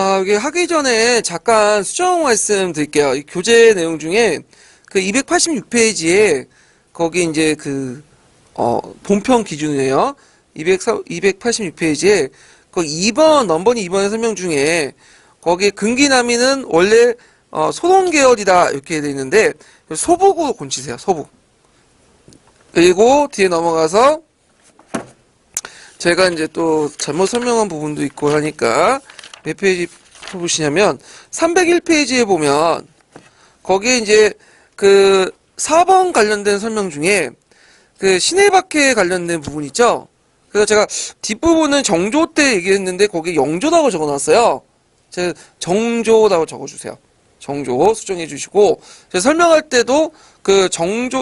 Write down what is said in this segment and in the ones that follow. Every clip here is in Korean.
여기 하기 전에 잠깐 수정 말씀 드릴게요. 이 교재 내용 중에 그 286페이지에 거기 이제 본편 기준이에요. 286페이지에 그 2번, 넘버니 2번의 설명 중에 거기 근기남이는 원래 소동 계열이다 이렇게 돼 있는데 소북으로 곤치세요. 소북. 그리고 뒤에 넘어가서 제가 이제 또 잘못 설명한 부분도 있고 하니까 몇 페이지 보시냐면 301페이지에 보면 거기에 이제 그 4번 관련된 설명 중에 그 시내박해 관련된 부분 있죠. 그래서 제가 뒷부분은 정조 때 얘기했는데 거기 영조라고 적어놨어요. 제가 정조라고 적어주세요. 정조 수정해 주시고 제가 설명할 때도 그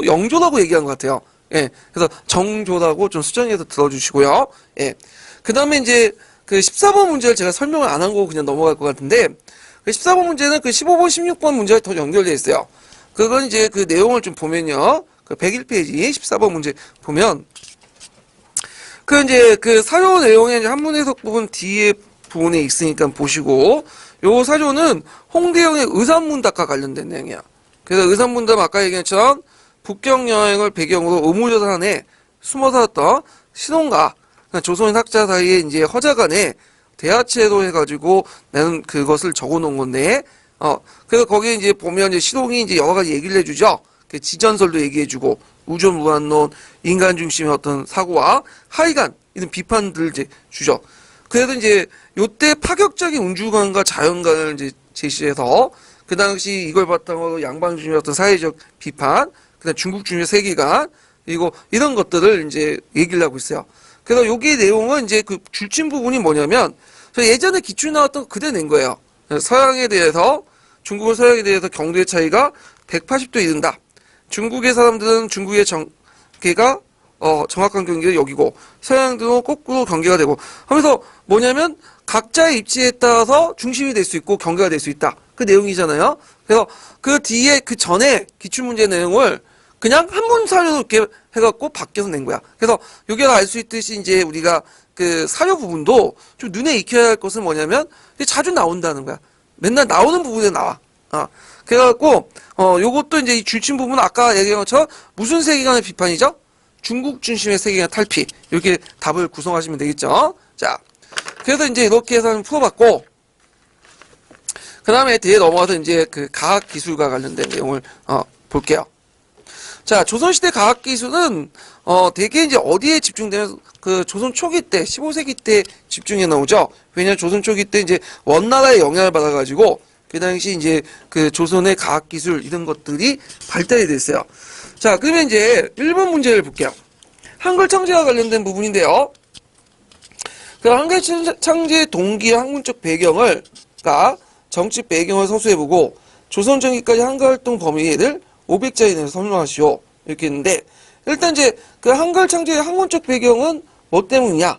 영조라고 얘기한 것 같아요. 예, 그래서 정조라고 좀 수정해서 들어주시고요. 예, 그 다음에 이제 그 14번 문제를 제가 설명을 안 한 거고 그냥 넘어갈 것 같은데 그 14번 문제는 그 15번, 16번 문제가 더 연결되어 있어요. 그건 이제 그 내용을 좀 보면요. 그 101페이지 14번 문제 보면 그 이제 그 사료 내용의 한문 해석 부분 뒤에 부분에 있으니까 보시고 요 사료는 홍대영의 의산문답과 관련된 내용이야. 그래서 의산문답 아까 얘기한 것처럼 북경 여행을 배경으로 의무조선에 숨어 살았던 신혼가 조선 학자 사이에 이제 허자간에 대화체로 해가지고 나는 그것을 적어놓은 건데 그래서 거기에 이제 보면 이제 시동이 이제 여러 가지 얘기를 해주죠. 그 지전설도 얘기해주고 우주무한론, 인간 중심의 어떤 사고와 하이간 이런 비판들을 이제 주죠. 그래도 이제 요때 파격적인 우주관과 자연관을 이제 제시해서 그 당시 이걸 바탕으로 양방 중심의 어떤 사회적 비판, 그다음 중국 중심의 세계관 그리고 이런 것들을 이제 얘기를 하고 있어요. 그래서 여기 내용은 이제 그 줄친 부분이 뭐냐면 저 예전에 기출 나왔던 거 그대로 낸 거예요. 서양에 대해서 중국과 서양에 대해서 경도의 차이가 180도 이른다. 중국의 사람들은 중국의 경계가 정확한 경계를 여기고 서양들은 거꾸로 경계가 되고 하면서 뭐냐면 각자의 입지에 따라서 중심이 될 수 있고 경계가 될 수 있다. 그 내용이잖아요. 그래서 그 뒤에 그 전에 기출문제 내용을 그냥 한문 사료로 이렇게 해갖고 바뀌어서 낸 거야. 그래서 여기가 알 수 있듯이 이제 우리가 그 사료 부분도 좀 눈에 익혀야 할 것은 뭐냐면 자주 나온다는 거야. 맨날 나오는 부분에 나와. 그래갖고 요것도 이제 이 줄친 부분은 아까 얘기한 것처럼 무슨 세계관의 비판이죠? 중국 중심의 세계관 탈피. 이렇게 답을 구성하시면 되겠죠. 자, 그래서 이제 이렇게 해서 한번 풀어봤고 그 다음에 뒤에 넘어가서 이제 그 과학기술과 관련된 내용을 볼게요. 자, 조선시대 과학기술은 대개 이제 어디에 집중되면 그 조선 초기 때 15세기 때 집중해 나오죠. 왜냐면 조선 초기 때 이제 원나라의 영향을 받아가지고 그 당시 이제 그 조선의 과학기술 이런 것들이 발달이 됐어요. 자, 그러면 이제 1번 문제를 볼게요. 한글 창제와 관련된 부분인데요. 그 한글 창제 동기의 학문적 배경을, 그러니까 정치 배경을 서술해보고 조선 전기까지 한글 활동 범위를 500자 이내에서 설명하시오. 이렇게 했는데, 일단 이제 그 한글 창제의 학문적 배경은 뭐 때문이냐?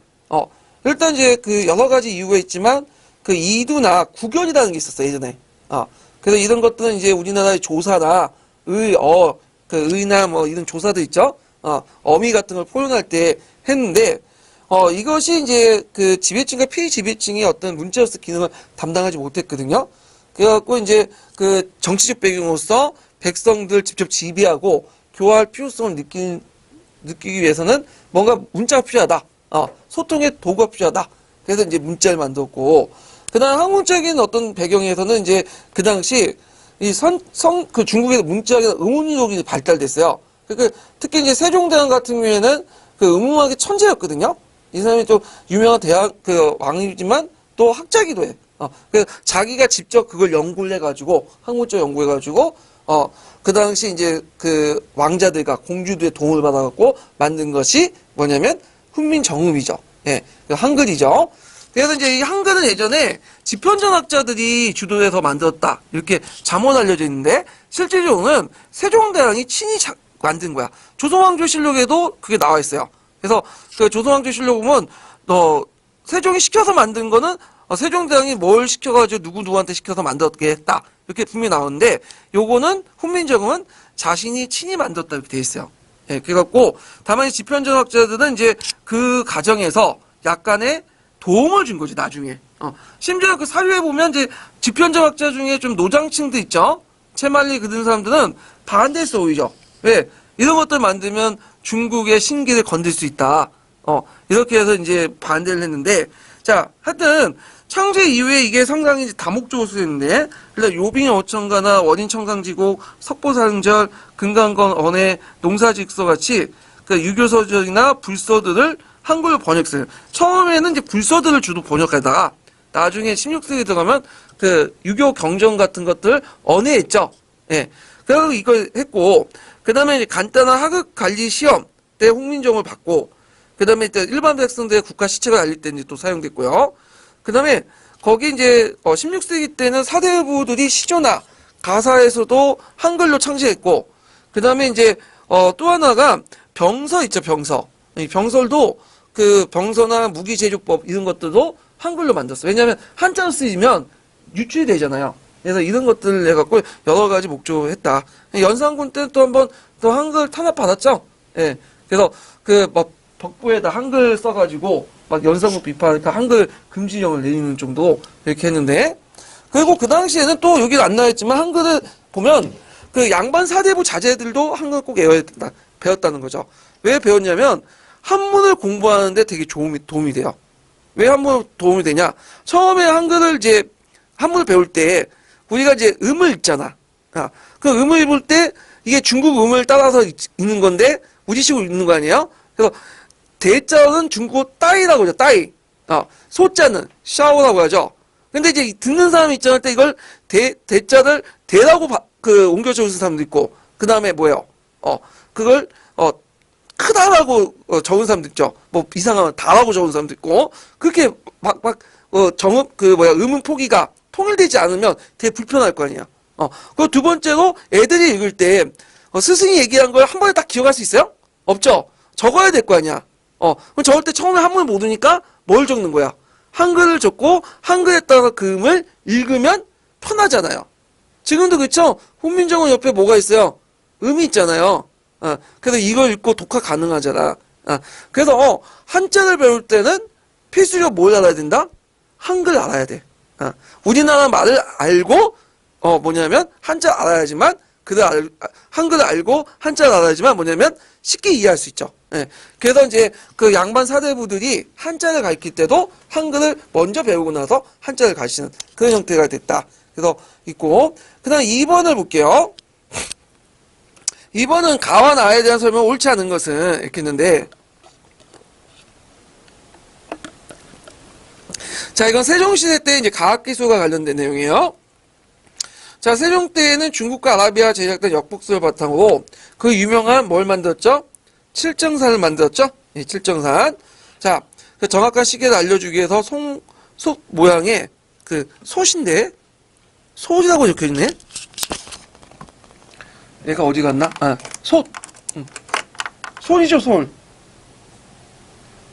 일단 이제 그 여러 가지 이유가 있지만, 그 이두나 구견이라는 게 있었어요, 예전에. 그래서 이런 것들은 이제 우리나라의 조사나 그 의나 뭐 이런 조사도 있죠? 어미 같은 걸 포용할 때 했는데, 이것이 이제 그 지배층과 피지배층의 어떤 문자로서 기능을 담당하지 못했거든요. 그래갖고 이제 그 정치적 배경으로서 백성들 직접 지배하고 교화할 필요성을 느끼기 위해서는 뭔가 문자가 필요하다. 소통의 도구가 필요하다. 그래서 이제 문자를 만들었고, 그 다음 학문적인 어떤 배경에서는 이제 그 당시 그 중국에서 문자학이나 의문록이 발달됐어요. 특히 이제 세종대왕 같은 경우에는 그 의문학의 천재였거든요. 이 사람이 좀 유명한 그 왕이지만 또 학자기도 해. 그래서 자기가 직접 그걸 연구를 해가지고, 학문적 연구해가지고, 그 당시 이제 그 왕자들과 공주들의 도움을 받아갖고 만든 것이 뭐냐면 훈민정음이죠. 예, 한글이죠. 그래서 이제 이 한글은 예전에 지편전학자들이 주도해서 만들었다. 이렇게 잠원 알려져 있는데, 실제로는 세종대왕이 친히 만든 거야. 조선왕조실록에도 그게 나와 있어요. 그래서 그 조선왕조실록 보면, 세종이 시켜서 만든 거는, 세종대왕이 뭘 시켜가지고 누구한테 시켜서 만들었게 했다. 이렇게 분명히 나오는데, 요거는 훈민정음은 자신이 친히 만들었다. 이렇게 돼 있어요. 예, 그래갖고, 다만 지편전학자들은 이제 그 과정에서 약간의 도움을 준 거지, 나중에. 심지어 그 사유에 보면 이제 지편정학자 중에 좀 노장층도 있죠? 채말리 그런 사람들은 반대했어, 오히려. 왜? 이런 것들 만들면 중국의 신기를 건들 수 있다. 이렇게 해서 이제 반대를 했는데, 자, 하여튼, 창제 이후에 이게 상당히 이제 다목적으로 쓰였는데, 그래서 요빙의 어천가나 원인청상지곡, 석보상절, 금강건 언해, 농사직서 같이 그 유교서적이나 불서들을 한글로 번역했어요. 처음에는 이제 불서들을 주로 번역하다가, 나중에 16세기 들어가면 그 유교 경전 같은 것들 언해했죠. 예. 그래서 이걸 했고, 그 다음에 이제 간단한 하급 관리 시험 때 홍민정을 받고, 그 다음에 일반 백성들의 국가 시책을 알릴 때 이제 또 사용됐고요. 그 다음에 거기 이제 16세기 때는 사대부들이 시조나 가사에서도 한글로 창시했고, 그 다음에 이제 또 하나가 병서 있죠, 병서. 이 병설도 그 병서나 무기제조법 이런 것들도 한글로 만들었어요. 왜냐하면 한자로 쓰이면 유출이 되잖아요. 그래서 이런 것들을 해갖고 여러 가지 목적으로 했다. 연산군 때는 또 한번 또 한글 탄압 받았죠. 예. 그래서 그 막 벽부에다 한글 써가지고 막 연산군 비판하니까 한글 금지령을 내리는 정도 이렇게 했는데, 그리고 그 당시에는 또 여기 안 나와있지만 한글을 보면 그 양반 사대부 자제들도 한글 꼭 외워야 된다, 배웠다는 거죠. 왜 배웠냐면 한문을 공부하는데 되게 도움이 돼요. 왜 한문 도움이 되냐? 처음에 한글을 이제 한문을 배울 때 우리가 이제 음을 읽잖아. 그 음을 읽을 때 이게 중국 음을 따라서 읽는 건데 우리식으로 읽는 거 아니에요? 그래서 대자는 중국어 따이라고 하죠. 따이. 소자는 샤오라고 하죠. 근데 이제 듣는 사람이 있잖아요. 이걸 대자를 대라고 옮겨 적은 사람도 있고, 그 다음에 뭐예요? 그걸 크다라고 적은 사람도 있죠. 뭐 이상하면 다라고 적은 사람도 있고, 그렇게 음은 포기가 통일되지 않으면 되게 불편할 거 아니야. 그리고 두 번째로 애들이 읽을 때 스승이 얘기한 걸 한 번에 딱 기억할 수 있어요? 없죠. 적어야 될 거 아니야. 그럼 적을 때 처음에 한문을 모르니까 뭘 적는 거야? 한글을 적고 한글에 따라서 그 음을 읽으면 편하잖아요. 지금도 그렇죠? 훈민정음 옆에 뭐가 있어요? 음이 있잖아요. 그래서 이걸 읽고 독학 가능하잖아. 그래서 한자를 배울 때는 필수적으로 뭘 알아야 된다? 한글 알아야 돼. 우리나라 말을 알고 뭐냐면 한자 알아야지만 한글을 알고 한자를 알아야지만 뭐냐면 쉽게 이해할 수 있죠. 예. 그래서 이제 그 양반 사대부들이 한자를 가르칠 때도 한글을 먼저 배우고 나서 한자를 가르치는 그런 형태가 됐다. 그래서 있고, 그 다음에 2번을 볼게요. 2번은 가와 나에 대한 설명 옳지 않은 것은 이렇게 했는데, 자, 이건 세종시대 때 이제 과학기술과 관련된 내용이에요. 자, 세종 때에는 중국과 아라비아 제작된 역북서를 바탕으로 그 유명한 뭘 만들었죠? 칠정산을 만들었죠? 예, 칠정산. 자, 그 정확한 시계를 알려주기 위해서 솥 모양의 그 솥인데, 솥이라고 적혀있네? 얘가 어디 갔나? 솥. 솥이죠, 솥.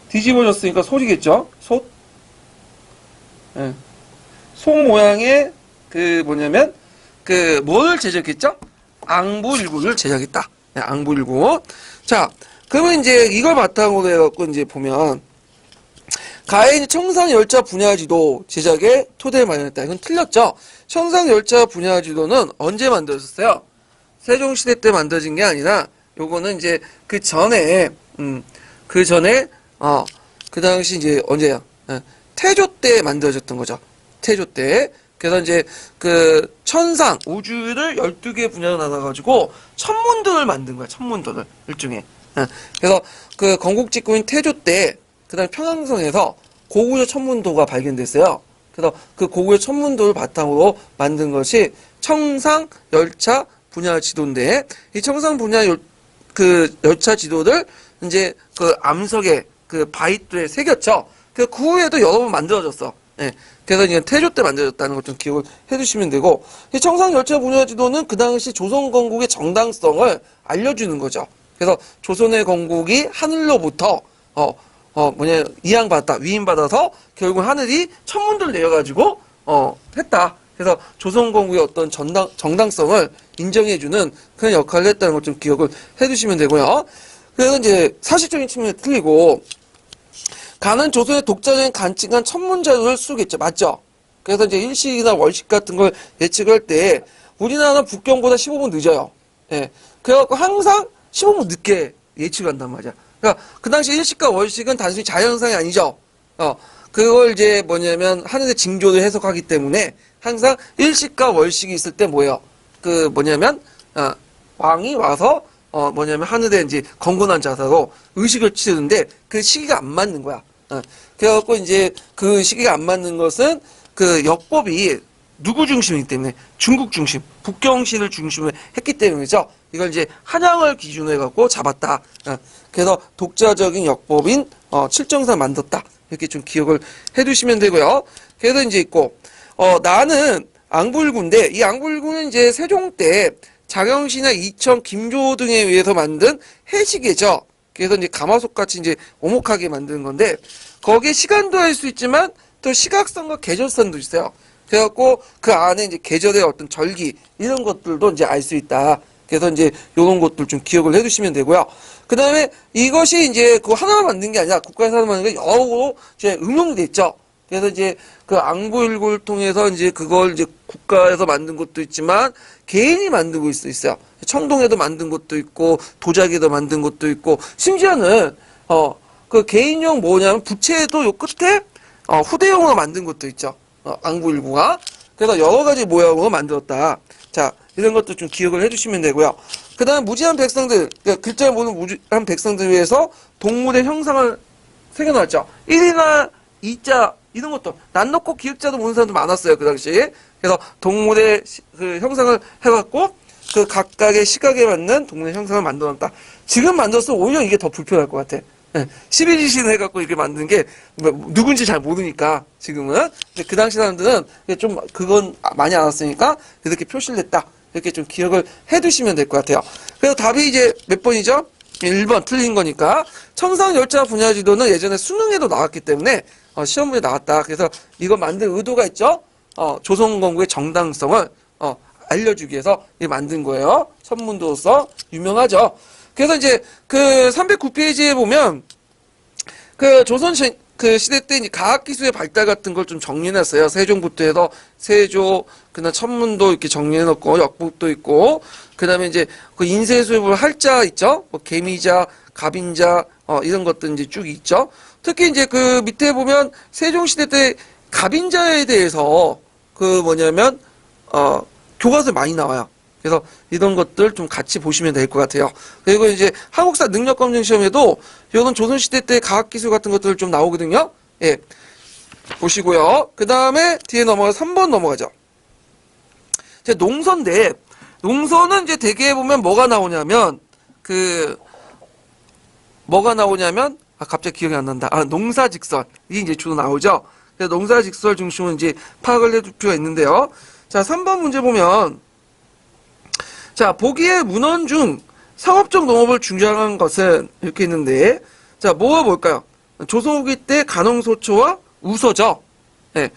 뒤집어졌으니까 솥이겠죠? 솥. 예. 소 모양의 뭐냐면, 뭐를 제작했죠? 앙부일구를 제작했다. 네, 앙부일구. 자, 그러면 이제 이걸 바탕으로 해갖고 이제 보면, 가해 청산열차 분야지도 제작에 토대를 마련했다. 이건 틀렸죠? 청산열차 분야지도는 언제 만들어졌어요? 세종시대 때 만들어진 게 아니라, 요거는 이제 그 전에, 그 당시 이제 언제야? 태조 때 만들어졌던 거죠. 태조 때. 그래서 이제 그 천상, 우주를 12개 분야로 나눠가지고 천문도를 만든 거야. 천문도를. 일종의. 그래서 그 건국직후인 태조 때, 그 다음에 평양성에서 고구려 천문도가 발견됐어요. 그래서 그 고구려 천문도를 바탕으로 만든 것이 청상 열차 분야 지도인데, 이 청상 분야 열차 지도를 이제 그 암석에 그 바위돌에 새겼죠. 그 후에도 여러 번 만들어졌어. 예. 그래서 이제 태조 때 만들어졌다는 걸 좀 기억을 해주시면 되고, 이 청상 열차 분야 지도는 그 당시 조선 건국의 정당성을 알려주는 거죠. 그래서 조선의 건국이 하늘로부터 위임받아서 결국 하늘이 천문도를 내려가지고 했다. 그래서 조선 건국의 어떤 정당성을 인정해주는 그런 역할을 했다는 걸 좀 기억을 해주시면 되고요. 그래서 이제 사실적인 측면이 틀리고, 가는 조선의 독자적인 간직한 천문자료를 쓰겠죠. 맞죠? 그래서 이제 일식이나 월식 같은 걸 예측할 때 우리나라는 북경보다 15분 늦어요. 예. 그래갖고 항상 15분 늦게 예측한단 말이야. 그러니까 그 당시 일식과 월식은 단순히 자연현상이 아니죠. 그걸 이제 뭐냐면 하늘의 징조를 해석하기 때문에 항상 일식과 월식이 있을 때 뭐예요? 그 뭐냐면 왕이 와서 뭐냐면 하늘에 이제 건곤한 자세로 의식을 치르는데 그 시기가 안 맞는 거야. 그래갖고 이제 그 시기가 안 맞는 것은 그 역법이 누구 중심이기 때문에 중국 중심, 북경시를 중심으로 했기 때문이죠. 이걸 이제 한양을 기준으로 해갖고 잡았다. 그래서 독자적인 역법인 칠정사 만들었다. 이렇게 좀 기억을 해두시면 되고요. 그래서 이제 있고 나는 앙불구인데 이 앙불구는 이제 세종 때 장영시나 이천, 김조 등에 의해서 만든 해시계죠. 그래서 이제 가마솥 같이 이제 오목하게 만드는 건데 거기에 시간도 할 수 있지만 또 시각선과 계절선도 있어요. 그래갖고 그 안에 이제 계절의 어떤 절기 이런 것들도 이제 알 수 있다. 그래서 이제 요런 것들 좀 기억을 해두시면 되고요. 그 다음에 이것이 이제 그 하나만 만든 게 아니라 국가에서 하나 만든 게 여러 이제 응용돼 있죠. 그래서 이제 그 앙부일구를 통해서 이제 그걸 이제 국가에서 만든 것도 있지만 개인이 만들고 있어요. 청동에도 만든 것도 있고 도자기에도 만든 것도 있고 심지어는 그 개인용 뭐냐면 부채도 요 끝에 후대용으로 만든 것도 있죠. 앙부일구가. 그래서 여러 가지 모양으로 만들었다. 자, 이런 것도 좀 기억을 해주시면 되고요. 그 다음 무지한 백성들, 그러니까 글자를 모르는 무지한 백성들 위해서 동물의 형상을 새겨놨죠. 1이나 2자 이런 것도 난 놓고 기억자도 모르는 사람도 많았어요. 그 당시에. 그래서 동물의 그 형상을 해갖고 그 각각의 시각에 맞는 동물의 형상을 만들어놨다. 지금 만들었으면 오히려 이게 더 불편할 것 같아. 12지신 해갖고 이렇게 만든 게 누군지 잘 모르니까 지금은. 근데 그 당시 사람들은 좀 그건 많이 알았으니까 이렇게 표시를 했다. 이렇게 좀 기억을 해두시면 될 것 같아요. 그래서 답이 이제 몇 번이죠? 1번 틀린 거니까. 청상열차 분야지도는 예전에 수능에도 나왔기 때문에 시험 문제 나왔다. 그래서 이거 만든 의도가 있죠? 조선건국의 정당성을 알려주기 위해서 만든 거예요. 천문도로서 유명하죠. 그래서 이제 그 309페이지에 보면 그 조선 그 시대 때 이제 과학기술의 발달 같은 걸 좀 정리해놨어요. 세종부터 해서 세조, 그다음 천문도 이렇게 정리해놓고 역북도 있고, 그다음에 이제 그 인쇄술을 할자 있죠? 뭐 개미자, 갑인자, 이런 것들 이제 쭉 있죠. 특히 이제 그 밑에 보면 세종시대 때 갑인자에 대해서 그 뭐냐면, 교과서에 많이 나와요. 그래서 이런 것들 좀 같이 보시면 될 것 같아요. 그리고 이제 한국사 능력검증 시험에도 이런 조선시대 때 과학기술 같은 것들 좀 나오거든요. 예. 보시고요. 그 다음에 뒤에 넘어가서 3번 넘어가죠. 이제 농서인데, 농서는 이제 대개 보면 뭐가 나오냐면, 갑자기 기억이 안 난다. 농사직설. 이게 이제 주로 나오죠. 그래서 농사직설 중심으로 이제 파악을 해둘 필요가 있는데요. 자, 3번 문제 보면, 자, 보기에 문헌 중 상업적 농업을 중시한 것은 이렇게 있는데, 자, 뭐가 뭘까요? 조선 후기 때 간홍소초와 우서죠. 예.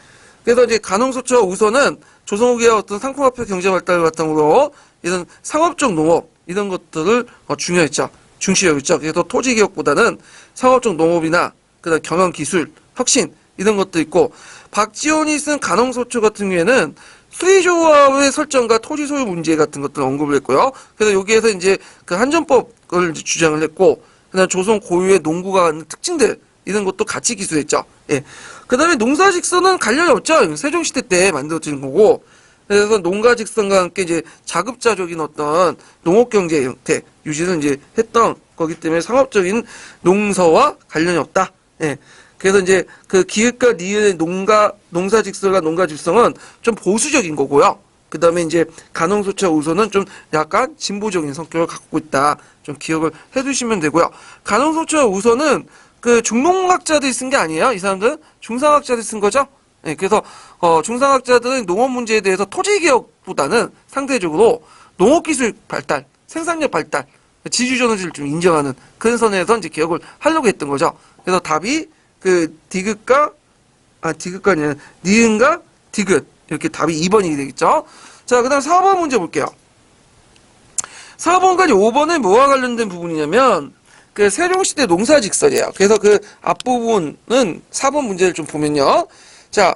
그래서 이제 간홍소초와 우서는 조선 후기의 어떤 상품화폐 경제 발달을 바탕으로 이런 상업적 농업, 이런 것들을 중요했죠. 중시했죠. 그래서 토지 개혁보다는 상업적 농업이나 그다음 경영 기술, 혁신, 이런 것도 있고, 박지원이 쓴 간홍소초 같은 경우에는 수의조합의 설정과 토지 소유 문제 같은 것들을 언급을 했고요. 그래서 여기에서 이제 그 한전법을 이제 주장을 했고, 그다음 조선 고유의 농구가 갖는 특징들 이런 것도 같이 기술했죠. 예. 그다음에 농사직선은 관련이 없죠. 세종시대 때 만들어진 거고, 그래서 농가직선과 함께 이제 자급자족인 어떤 농업경제 형태 유지를 이제 했던 거기 때문에 상업적인 농서와 관련이 없다. 예. 그래서 이제 그 기읍과 니은의 농사직설과 농가직성은 좀 보수적인 거고요. 그 다음에 이제 간홍소초와 우서는 좀 약간 진보적인 성격을 갖고 있다. 좀 기억을 해두시면 되고요. 간홍소초와 우서는 그 중농학자들이 쓴 게 아니에요. 이 사람들은 중상학자들이 쓴 거죠. 네, 그래서 중상학자들은 농업 문제에 대해서 토지개혁보다는 상대적으로 농업기술 발달, 생산력 발달, 지주전환을 좀 인정하는 그런 선에서 이제 개혁을 하려고 했던 거죠. 그래서 답이 그 디귿가 아니라 니은과 디귿 이렇게 답이 2번이 되겠죠. 자, 그 다음 4번 문제 볼게요. 4번까지 5번은 뭐와 관련된 부분이냐면 그 세종시대 농사직설이에요. 그래서 그 앞부분은 4번 문제를 좀 보면요. 자,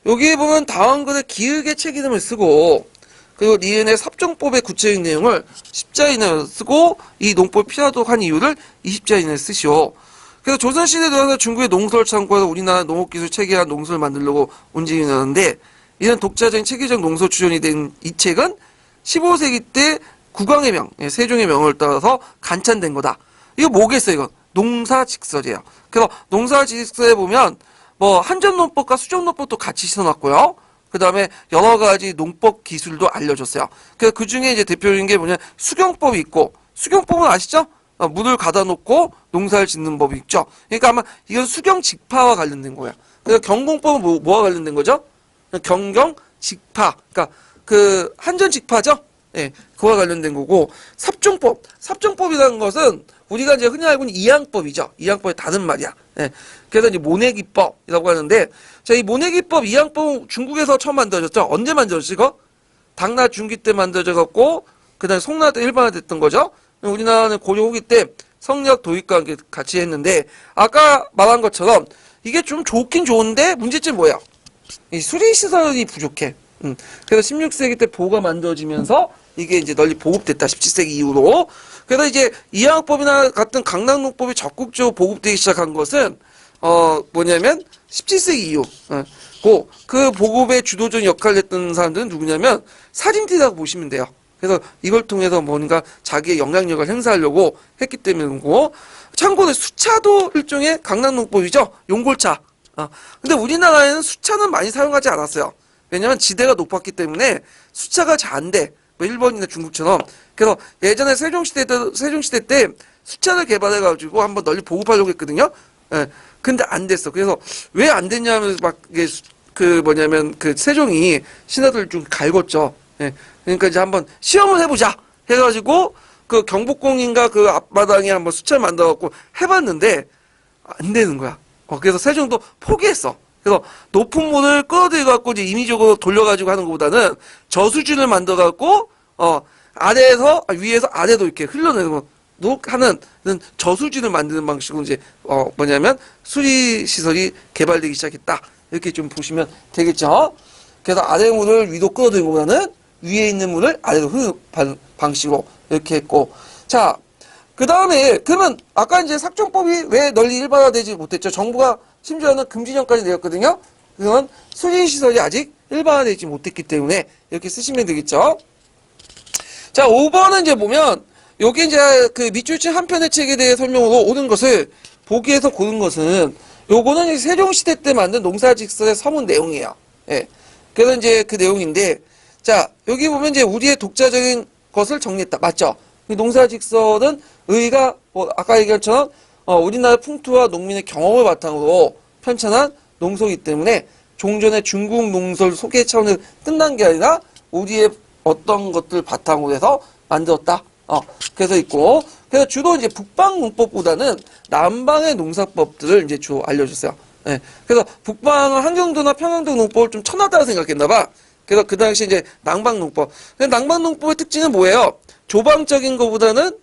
여기에 보면 다음글의 기역의 책 이름을 쓰고, 그리고 니은의 삽정법의 구체적인 내용을 십자 이내로 쓰고, 이 농법이 필요하도록 한 이유를 20자 이내에 쓰시오. 그래서 조선시대 들어서 중국의 농설 창고에서 우리나라 농업기술 체계화 농설을 만들려고 움직이는데, 이런 독자적인 체계적 농설 추진이 된 이 책은 15세기 때 국왕의 명, 세종의 명을 따라서 간찬된 거다. 이거 뭐겠어요, 이건? 농사직설이에요. 그래서 농사직설에 보면, 뭐, 한점농법과 수점농법도 같이 써놨고요. 그 다음에 여러 가지 농법 기술도 알려줬어요. 그래서 그 중에 이제 대표적인 게 뭐냐, 수경법이 있고, 수경법은 아시죠? 물을 가다 놓고 농사를 짓는 법이 있죠. 그러니까 아마 이건 수경직파와 관련된 거예요. 그래서 경공법은 뭐와 관련된 거죠? 경경직파. 그러니까 그 한전직파죠? 예, 그와 관련된 거고, 삽종법. 삽종법이라는 것은 우리가 이제 흔히 알고 있는 이양법이죠. 이양법의 다른 말이야. 예. 그래서 이제 모내기법이라고 하는데, 자, 이 모내기법, 이양법은 중국에서 처음 만들어졌죠. 언제 만들어졌지, 이거? 당나 중기 때 만들어져갖고, 그 다음에 송나 때 일반화됐던 거죠. 우리나라는 고려 후기 때 성리학 도입과 함께 같이 했는데, 아까 말한 것처럼, 이게 좀 좋긴 좋은데, 문제점이 뭐야? 이 수리시설이 부족해. 그래서 16세기 때 보호가 만들어지면서, 이게 이제 널리 보급됐다. 17세기 이후로. 그래서 이제 이양법이나 같은 강낭농법이 적극적으로 보급되기 시작한 것은 뭐냐면 17세기 이후. 그 보급의 주도적인 역할을 했던 사람들은 누구냐면 사림띠라고 보시면 돼요. 그래서 이걸 통해서 뭔가 자기의 영향력을 행사하려고 했기 때문이고, 참고로 수차도 일종의 강낭농법이죠. 용골차. 근데 우리나라에는 수차는 많이 사용하지 않았어요. 왜냐면 지대가 높았기 때문에 수차가 잘 안 돼. 뭐 일본이나 중국처럼. 그래서 예전에 세종시대 때 수차를 개발해가지고 한번 널리 보급하려고 했거든요. 예. 근데 안 됐어. 그래서 왜 안 됐냐면 막 이게 그 세종이 신하들을 좀 갈궜죠. 예. 그러니까 이제 한번 시험을 해보자 해가지고 그 경복궁인가 그 앞마당에 한번 수차를 만들어갖고 해봤는데 안 되는 거야. 그래서 세종도 포기했어. 그래서 높은 물을 끌어들여갖고 이제 임의적으로 돌려가지고 하는 것보다는 저수준을 만들어갖고 위에서 아래로 이렇게 흘러내고 하는 저수준을 만드는 방식으로 이제 뭐냐면 수리 시설이 개발되기 시작했다. 이렇게 좀 보시면 되겠죠. 그래서 아래 물을 위로 끌어들이는 것보다는 위에 있는 물을 아래로 흐르는 방식으로 이렇게 했고, 자, 그 다음에 그러면 아까 이제 삭종법이 왜 널리 일반화되지 못했죠? 정부가 심지어는 금지령까지 내렸거든요. 그건 수리시설이 아직 일반화되지 못했기 때문에 이렇게 쓰시면 되겠죠. 자, 5번은 이제 보면 여기 이제 그 밑줄 친 한 편의 책에 대해 설명으로 오는 것을 보기에서 고른 것은 요거는 세종시대 때 만든 농사직설의 서문 내용이에요. 예. 그래서 이제 그 내용인데, 자, 여기 보면 이제 우리의 독자적인 것을 정리했다. 맞죠? 농사직설은 의가 아까 얘기한 것처럼 우리나라 풍토와 농민의 경험을 바탕으로 편찬한 농서이기 때문에 종전의 중국 농설 소개 차원에서 끝난 게 아니라 우리의 어떤 것들 바탕으로 해서 만들었다. 그래서 있고, 그래서 주로 이제 북방 농법보다는 남방의 농사법들을 이제 주로 알려줬어요. 예. 그래서 북방은 한경도나 평양도 농법을 좀 천하다고 생각했나봐. 그래서 그 당시 이제 남방 농법. 근데 남방 농법의 특징은 뭐예요? 조방적인 것보다는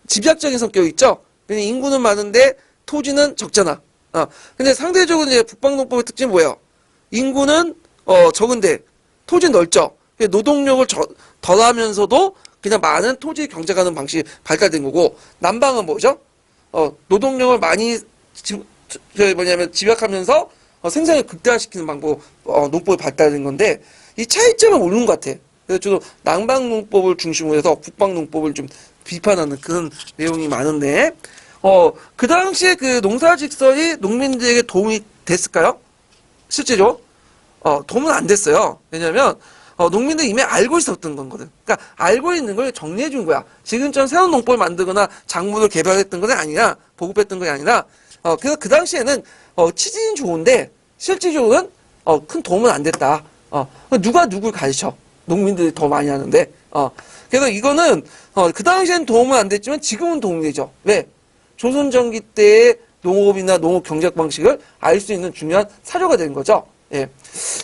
집약적인 성격이 있죠. 왜냐면 인구는 많은데 토지는 적잖아. 근데 상대적으로 이제 북방농법의 특징이 뭐예요? 인구는 적은데 토지는 넓죠. 노동력을 덜하면서도 그냥 많은 토지 경작하는 방식이 발달된 거고, 남방은 뭐죠? 노동력을 많이 집약하면서 생산을 극대화시키는 방법, 농법이 발달된 건데, 이 차이점을 모르는 것 같아. 그래서 저도 남방 농법을 중심으로 해서 북방 농법을 좀 비판하는 그런 내용이 많은데, 그 당시에 그 농사직설이 농민들에게 도움이 됐을까요? 실제로? 도움은 안 됐어요. 왜냐면, 농민들이 이미 알고 있었던 거거든. 그러니까 알고 있는 걸 정리해 준 거야. 지금처럼 새로운 농법을 만들거나 작물을 개발했던 건 아니라, 보급했던 건 아니라, 그래서 그 당시에는, 취지는 좋은데, 실질적으로는, 큰 도움은 안 됐다. 누가 누굴 가르쳐? 농민들이 더 많이 하는데, 그래서 이거는, 그 당시에는 도움은 안 됐지만 지금은 도움이 되죠. 왜? 조선전기 때의 농업이나 농업 경작 방식을 알 수 있는 중요한 사료가 된 거죠. 예.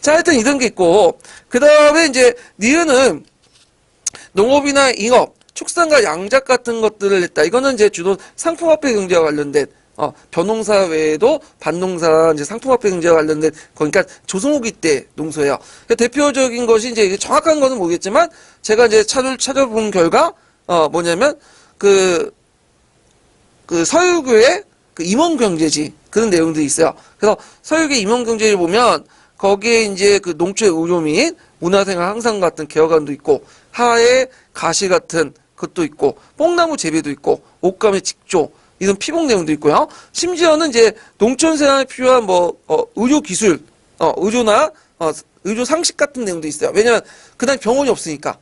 자, 하여튼 이런 게 있고, 그 다음에 이제, 니은은 농업이나 잉업, 축산과 양작 같은 것들을 냈다. 이거는 이제 주로 상품화폐 경제와 관련된 벼농사 외에도 밭농사, 이제 상품화폐 경제와 관련된, 그러니까 조선 후기 때 농소예요. 대표적인 것이 이제 정확한 것은 모르겠지만, 제가 이제 찾아본 결과, 뭐냐면, 서유교의 임원경제지, 그런 내용들이 있어요. 그래서 서유교 임원경제를 보면, 거기에 이제 농촌의 의료 및 문화생활 향상 같은 개혁안도 있고, 하에 가시 같은 것도 있고, 뽕나무 재배도 있고, 옷감의 직조, 이런 피복 내용도 있고요. 심지어는 이제 농촌 생활에 필요한 의료 기술, 의료나 의료 상식 같은 내용도 있어요. 왜냐면 그날 병원이 없으니까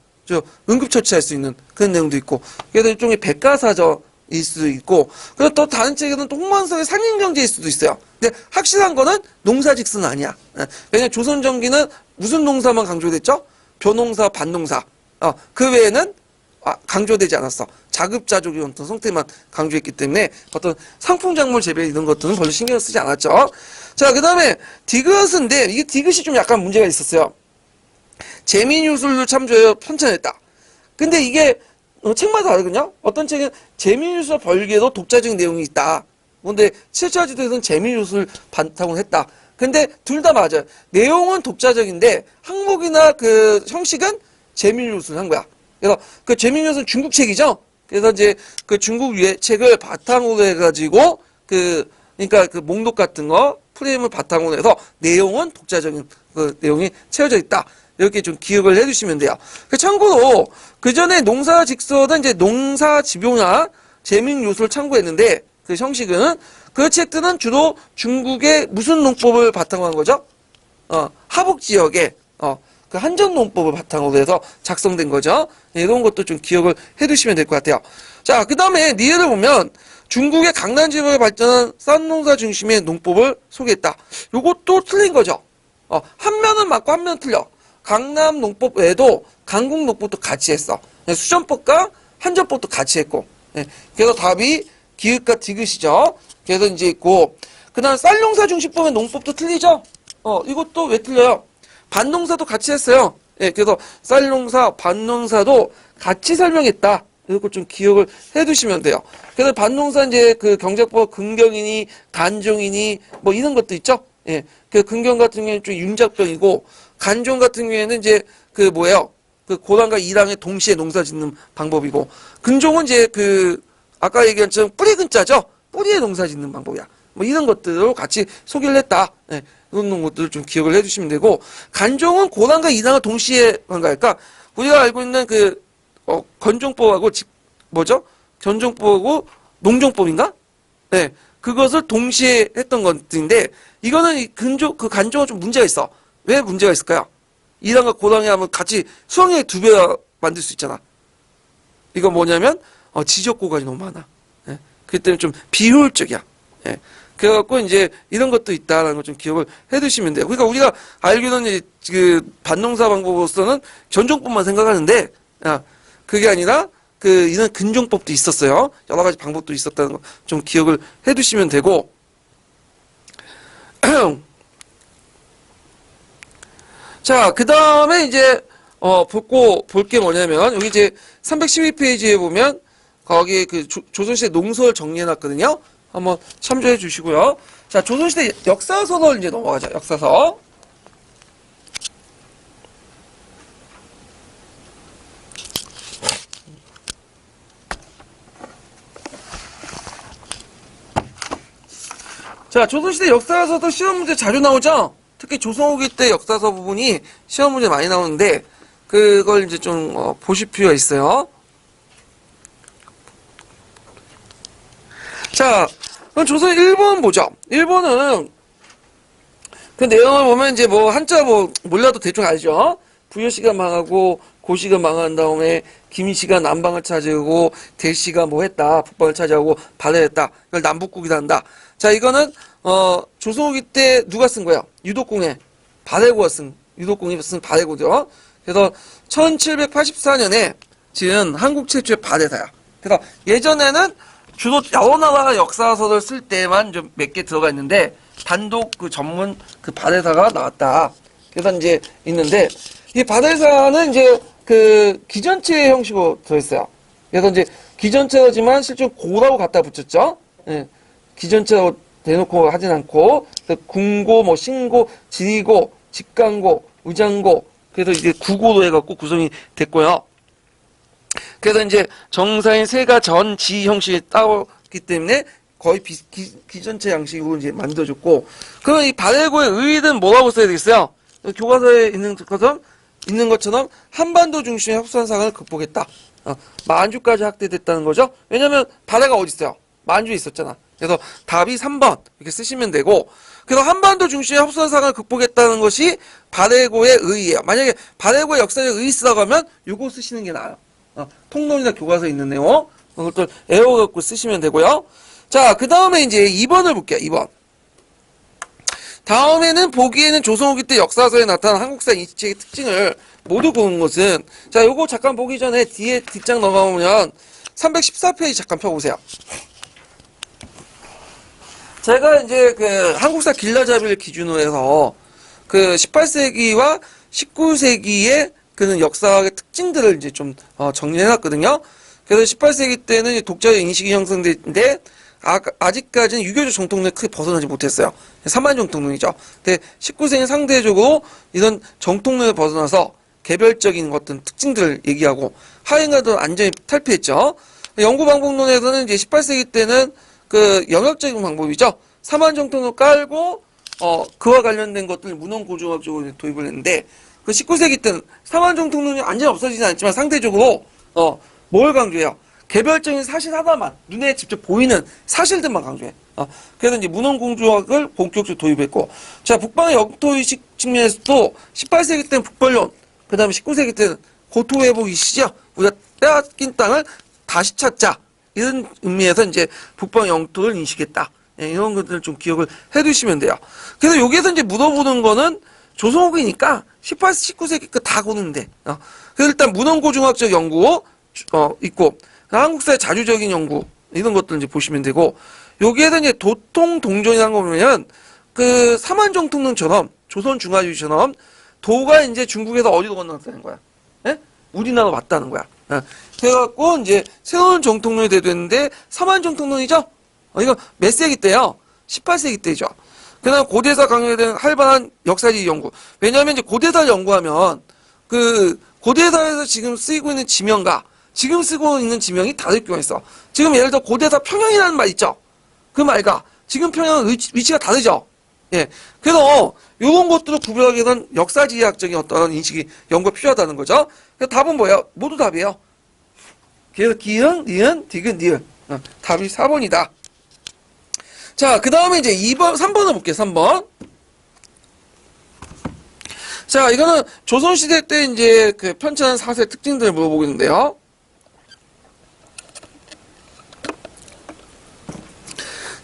응급처치할 수 있는 그런 내용도 있고, 그래서 일종의 백과사전일 수도 있고, 그리고 또 다른 책에는 또 홍만서의 상인경제일 수도 있어요. 근데 확실한 거는 농사직수는 아니야. 왜냐면 조선전기는 무슨 농사만 강조됐죠? 벼농사, 밭농사. 그 외에는 강조되지 않았어. 자급자족의 어떤 성태만 강조했기 때문에 어떤 상품작물 재배 이런 것들은 별로 신경 쓰지 않았죠. 자, 그 다음에 디귿인데, 이게 디귿이 좀 약간 문제가 있었어요. 재민유술도 참조해 편찬했다. 근데 이게 책마다 다르거든요. 어떤 책은 재민유술 별개로 독자적인 내용이 있다. 근데 칠차지도에서는 재민유술 바탕으로 했다. 근데 둘 다 맞아요. 내용은 독자적인데 항목이나 형식은 재민유술 한 거야. 그래서 재민유술은 중국 책이죠. 그래서 이제 중국 위의 책을 바탕으로 해가지고 그러니까 목록 같은 거 프레임을 바탕으로 해서 내용은 독자적인 내용이 채워져 있다. 이렇게 좀 기억을 해주시면 돼요. 참고로 그 전에 농사직서든 이제 농사지표나 재민요술을 참고했는데 그 형식은 그 책들은 주로 중국의 무슨 농법을 바탕으로 한 거죠? 하북 지역의 그 한전농법을 바탕으로 해서 작성된 거죠. 이런 것도 좀 기억을 해두시면 될 것 같아요. 자, 그 다음에 니에를 보면 중국의 강남 지역을 발전한 쌀농사 중심의 농법을 소개했다. 요것도 틀린 거죠. 한 면은 맞고 한 면은 틀려. 강남 농법 외에도 강국 농법도 같이 했어. 수전법과 한전법도 같이 했고. 그래서 답이 기읍과 디귿이죠. 그래서 이제 있고, 그 다음 쌀농사 중심법의 농법도 틀리죠. 이것도 왜 틀려요? 밭농사도 같이 했어요. 그래서 쌀농사, 밭농사도 같이 설명했다. 이거 좀 기억을 해두시면 돼요. 그래서 밭농사 이제 경작법 근경이니 간종이니 뭐 이런 것도 있죠. 근경 같은 경우에는 좀 윤작병이고, 간종 같은 경우에는 이제 고랑과 이랑의 동시에 농사 짓는 방법이고, 근종은 이제 아까 얘기한 것처럼 뿌리 근자죠. 뿌리에 농사 짓는 방법이야. 뭐 이런 것들을 같이 소개를 했다. 이런 것들을 좀 기억을 해주시면 되고, 간종은 고랑과 이랑을 동시에 그러니까 우리가 알고 있는 건종법하고 견종법하고 농종법인가? 그것을 동시에 했던 것들인데, 이거는 간종은 좀 문제가 있어. 왜 문제가 있을까요? 이랑과 고랑이 하면 같이 수확량의 2배 만들 수 있잖아. 이거 뭐냐면 지적고간이 너무 많아. 그렇기 때문에 좀 비효율적이야. 그래갖고 이제 이런 것도 있다라는 걸 좀 기억을 해두시면 돼요. 그러니까 우리가 알기로는 밭농사 방법으로서는 견종법만 생각하는데, 그게 아니라 이런 근종법도 있었어요. 여러 가지 방법도 있었다는 거 좀 기억을 해두시면 되고. 자, 그 다음에 이제 볼 게 뭐냐면, 여기 이제 312페이지에 보면 거기 조선시대 농설 정리해놨거든요. 한번 참조해 주시고요. 자, 조선시대 역사서를 이제 넘어가자. 역사서. 자, 조선시대 역사서도 시험 문제 자주 나오죠? 특히 조선 후기 때 역사서 부분이 시험 문제 많이 나오는데, 그걸 이제 좀 보실 필요가 있어요. 자, 그럼 조선 1번 보죠. 1번은 그 내용을 보면 이제 한자 몰라도 대충 알죠. 부여씨가 망하고 고씨가 망한 다음에 김씨가 남방을 차지하고 대씨가 했다. 북방을 차지하고 발해했다. 이걸 남북국이라 한다. 자, 이거는 조선 후기 때 누가 쓴 거예요? 유독공의 발해고가 유독공이 쓴 발해고죠. 그래서 1784년에 지은 한국 최초의 발해사야. 그래서 예전에는 주로 여러 나라 역사서를 쓸 때만 좀 몇 개 들어가 있는데, 단독 전문 발해사가 나왔다. 그래서 이제 있는데, 이 발해사는 이제 기전체 형식으로 들어있어요. 그래서 이제 기전체어지만 실제 고라고 갖다 붙였죠. 예. 기전체어 대놓고 하진 않고, 궁고, 뭐, 신고, 지리고, 직강고, 의장고, 그래서 이제 구고로 해갖고 구성이 됐고요. 그래서 이제 정사인 세가 전 지 형식이 따왔기 때문에 거의 기전체 양식으로 이제 만들어졌고, 그럼 이 발해고의 의의는 뭐라고 써야 되겠어요? 교과서에 있는 것처럼 한반도 중심의 협선상을 극복했다. 만주까지 확대됐다는 거죠. 왜냐면 발해가 어디 있어요? 만주에 있었잖아. 그래서 답이 3번 이렇게 쓰시면 되고, 그래서 한반도 중심의 협선상을 극복했다는 것이 발해고의 의의예요. 만약에 발해고의 역사적 의의 쓰라고 하면 이거 쓰시는 게 나아요. 통론이나 교과서에 있는 내용 그것들 애워갖고 쓰시면 되고요. 자, 그 다음에 이제 2번을 볼게요. 2번. 다음에는 보기에는 조선 후기 때 역사서에 나타난 한국사 인식책의 특징을 모두 보는 것은, 자, 요거 잠깐 보기 전에 뒤에 뒷장 넘어가면 314페이지 잠깐 펴보세요. 제가 이제 그 한국사 길라잡이를 기준으로 해서 그 18세기와 19세기의 그는 역사의 특징들을 이제 좀 정리해놨거든요. 그래서 18세기 때는 독자의 인식이 형성됐는데 아직까지는 유교적 정통론에 크게 벗어나지 못했어요. 사만 정통론이죠. 근데 19세기는 상대적으로 이런 정통론에 벗어나서 개별적인 어떤 특징들을 얘기하고 하행하던 안전히 탈피했죠. 영구방법론에서는 이제 18세기 때는 그 영역적인 방법이죠. 사만 정통을 깔고 그와 관련된 것들 문헌고조학적으로 도입을 했는데, 그 19세기 때는 사만 정통론이 완전히 없어지진 않지만 상대적으로 뭘 강조해요? 개별적인 사실 하나만, 눈에 직접 보이는 사실들만 강조해. 그래서 이제 문헌공조학을 본격적으로 도입했고, 자, 북방의 영토의식 측면에서도 18세기 때는 북벌론, 그 다음에 19세기 때는 고토회복이시죠. 우리가 빼앗긴 땅을 다시 찾자. 이런 의미에서 이제 북방 영토를 인식했다. 이런 것들을 좀 기억을 해 두시면 돼요. 그래서 여기에서 이제 물어보는 거는 조선후기니까 18, 19세기 거 다 보는데, 그래서 일단 문헌고중학적 연구, 있고, 한국사의 자주적인 연구, 이런 것들 이제 보시면 되고, 여기에서 이제 도통동전이라는 거 보면, 그 사만정통론처럼, 조선중화주의처럼, 도가 이제 중국에서 어디로 건너갔다는 거야? 예? 우리나라로 왔다는 거야. 그래갖고, 이제, 새로운 정통론이 대두했는데, 사만정통론이죠? 이거 몇 세기 때요? 18세기 때죠. 그 다음 고대사 강요에 대한 활발한 역사지 연구. 왜냐하면 이제 고대사를 연구하면, 그, 고대사에서 지금 쓰이고 있는 지명과, 지금 쓰고 있는 지명이 다를 경우가 있어. 지금 예를 들어 고대사 평양이라는 말 있죠? 그 말과, 지금 평양은 위치가 다르죠? 예. 그래서, 요런 것들을 구별하기 위해서는 역사지리학적인 어떤 인식이, 연구가 필요하다는 거죠. 그래서 답은 뭐예요? 모두 답이에요. 그래서 기흥, 니은, 디귿, 니은. 답이 4번이다. 자, 그 다음에 이제 2번, 3번을 볼게요, 3번. 자, 이거는 조선시대 때 이제 그 편찬한 사세 특징들을 물어보고 있는데요.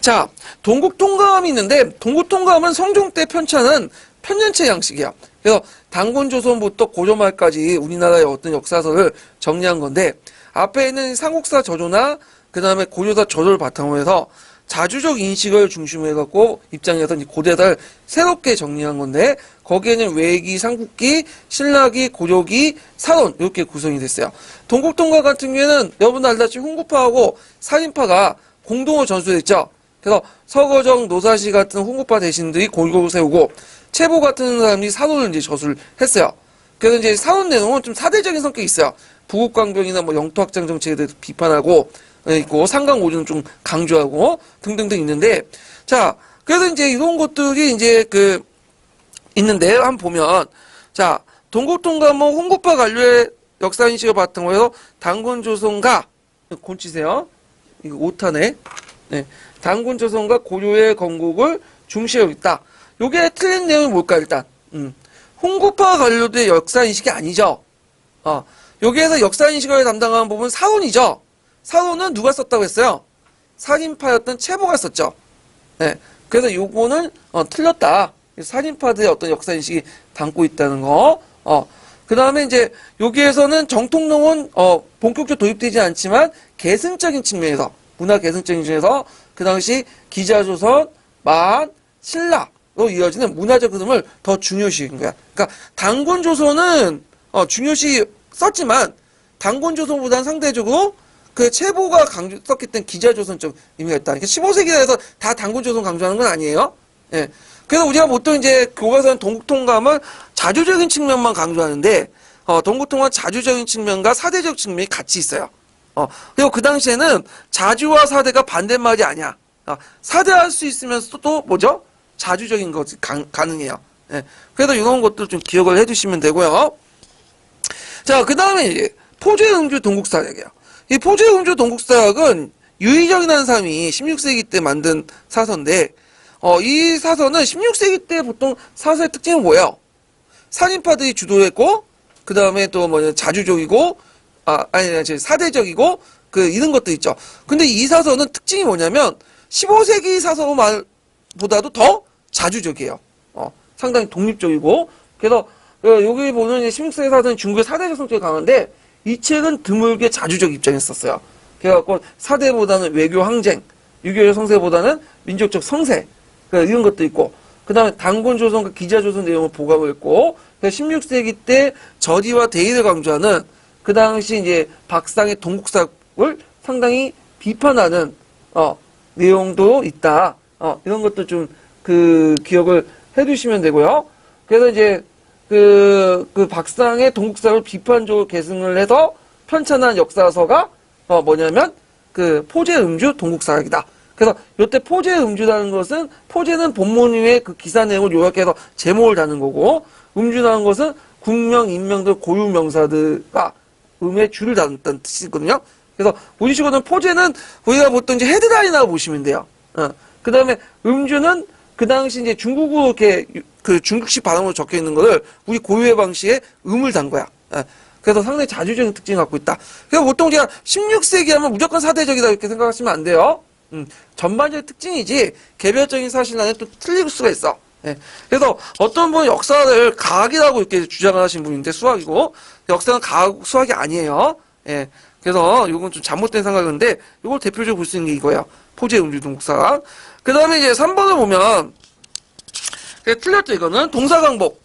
자, 동국통감이 있는데, 동국통감은 성종 때 편찬은 편년체 양식이야. 그래서 단군조선부터 고려말까지 우리나라의 어떤 역사서를 정리한 건데, 앞에 있는 삼국사 저조나, 그 다음에 고려사 저조를 바탕으로 해서 자주적 인식을 중심으로 해갖고 입장에서 고대사를 새롭게 정리한 건데, 거기에는 외기, 삼국기, 신라기, 고려기, 사론 이렇게 구성이 됐어요. 동국통감 같은 경우에는 여러분들 알다시피 훈구파하고 살인파가 공동으로 전수됐죠. 그래서 서거정, 노사시 같은 훈구파 대신들이 골고루 세우고, 채보 같은 사람이 사론을 이제 저수를 했어요. 그래서 이제 사론 내용은 좀 사대적인 성격이 있어요. 부국강병이나 뭐 영토확장 정책에 대해서 비판하고 있고, 상강오주는 좀 강조하고 등등등 있는데, 자, 그래서 이제 이런 것들이 이제 그 있는데, 한번 보면, 자, 동국통감은 훈구파 관료의 역사인식을 바탕으로 해서 단군조선과, 곤치세요. 이거 오타네. 네. 단군조선과 고려의 건국을 중시하고 있다. 요게 틀린 내용이 뭘까, 일단. 훈구파 관료들의 역사인식이 아니죠. 여기에서 역사인식을 담당하는 부분은 사원이죠. 사원은 누가 썼다고 했어요? 살인파였던 채보가 썼죠. 네. 그래서 요거는, 틀렸다. 살인파들의 어떤 역사인식이 담고 있다는 거. 그 다음에 이제, 여기에서는 정통론은, 본격적으로 도입되지 않지만, 계승적인 측면에서, 문화 계승적인 측면에서, 그 당시 기자조선, 만, 신라로 이어지는 문화적 흐름을 더 중요시한 거야. 그러니까, 단군조선은, 중요시 썼지만, 단군조선보다는 상대적으로 그 체보가 강조 썼기 때문에 기자조선적 의미가 있다. 그러니까 15세기라 해서 다 단군조선 강조하는 건 아니에요. 예. 그래서 우리가 보통 이제 교과서는 동국통감을 자주적인 측면만 강조하는데, 동국통감 자주적인 측면과 사대적 측면이 같이 있어요. 그리고 그 당시에는 자주와 사대가 반대말이 아니야. 사대할 수 있으면서 또 뭐죠? 자주적인 것이 가능해요. 예. 그래서 이런 것도 좀 기억을 해두시면 되고요. 자, 그 다음에 이제 포죄음주 동국사약이에요. 이 포죄음주 동국사약은 유의정이라는 사람이 16세기 때 만든 사서인데, 이 사서는 16세기 때 보통 사서의 특징은 뭐예요? 살인파들이 주도했고, 그 다음에 또 뭐냐, 자주적이고, 사대적이고, 이런 것도 있죠. 근데 이 사서는 특징이 뭐냐면, 15세기 사서보다도 더 자주적이에요. 상당히 독립적이고, 그래서, 여기 보는 16세기 사서는 중국의 사대적 성격이 강한데, 이 책은 드물게 자주적 입장이었어요. 그래갖고, 사대보다는 외교 항쟁, 유교의 성세보다는 민족적 성세, 이런 것도 있고, 그 다음에 단군조선과 기자조선 내용을 보강을 했고, 16세기 때 저지와 대의를 강조하는 그 당시 이제 박상의 동국사를 상당히 비판하는, 내용도 있다. 이런 것도 좀 기억을 해두시면 되고요. 그래서 이제 박상의 동국사를 비판적으로 계승을 해서 편찬한 역사서가 뭐냐면 포죄음주 동국사약이다. 그래서 이때 포죄음주라는 것은 포죄는 본문의 그 기사 내용을 요약해서 제목을 다는 거고, 음주라는 것은 국명, 인명들, 고유 명사들과 음의 줄을 다는다는 뜻이거든요. 그래서 보시거든 포죄는 우리가 보통 이제 헤드라인이라고 보시면 돼요. 그 다음에 음주는 그 당시 이제 중국어로 이렇게 중국식 발음으로 적혀 있는 거를 우리 고유의 방식에 음을 단 거야. 그래서 상당히 자주적인 특징을 갖고 있다. 그래서 보통 제가 16세기 하면 무조건 사대적이다 이렇게 생각하시면 안 돼요. 전반적인 특징이지 개별적인 사실과는 또 틀릴 수가 있어. 그래서 어떤 분은 역사를 과학이라고 이렇게 주장을 하신 분인데 수학이고 역사는 과학 수학이 아니에요. 그래서 이건 좀 잘못된 생각인데 이걸 대표적으로 볼 수 있는 게 이거예요. 포죄음주 동국사학. 그 다음에 이제 3번을 보면 틀렸죠. 이거는 동사강복.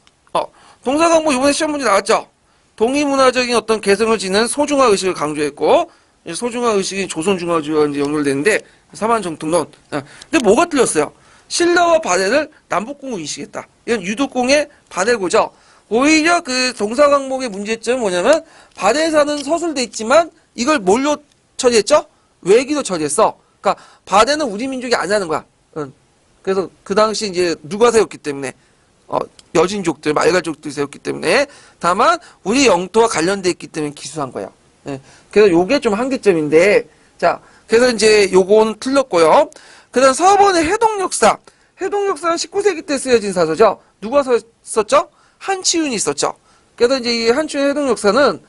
동사강복 이번에 시험 문제 나왔죠. 동의문화적인 어떤 개성을 지닌 소중화 의식을 강조했고 소중화 의식이 조선중화주의와 이제 연결되는데 사만정통론. 근데 뭐가 틀렸어요? 신라와 바레를 남북공으로 인식했다. 이건 유독공의 바레고죠. 오히려 동사강목의 문제점은 뭐냐면 바레에 사는 서술돼 있지만 이걸 뭘로 처리했죠? 외기로 처리했어. 그러니까 바레는 우리 민족이 아니라는 거야. 그래서 그 당시 이제 누가 세웠기 때문에 여진족들, 말갈족들이 세웠기 때문에 다만 우리 영토와 관련돼 있기 때문에 기수한 거예요. 그래서 요게 좀 한계점인데 자 그래서 이제 요건 틀렸고요. 그 다음 4번의 해동역사. 해동역사는 19세기 때 쓰여진 사서죠. 누가 썼죠? 한치윤이 썼죠. 그래서 이제 이 한치윤 해동역사는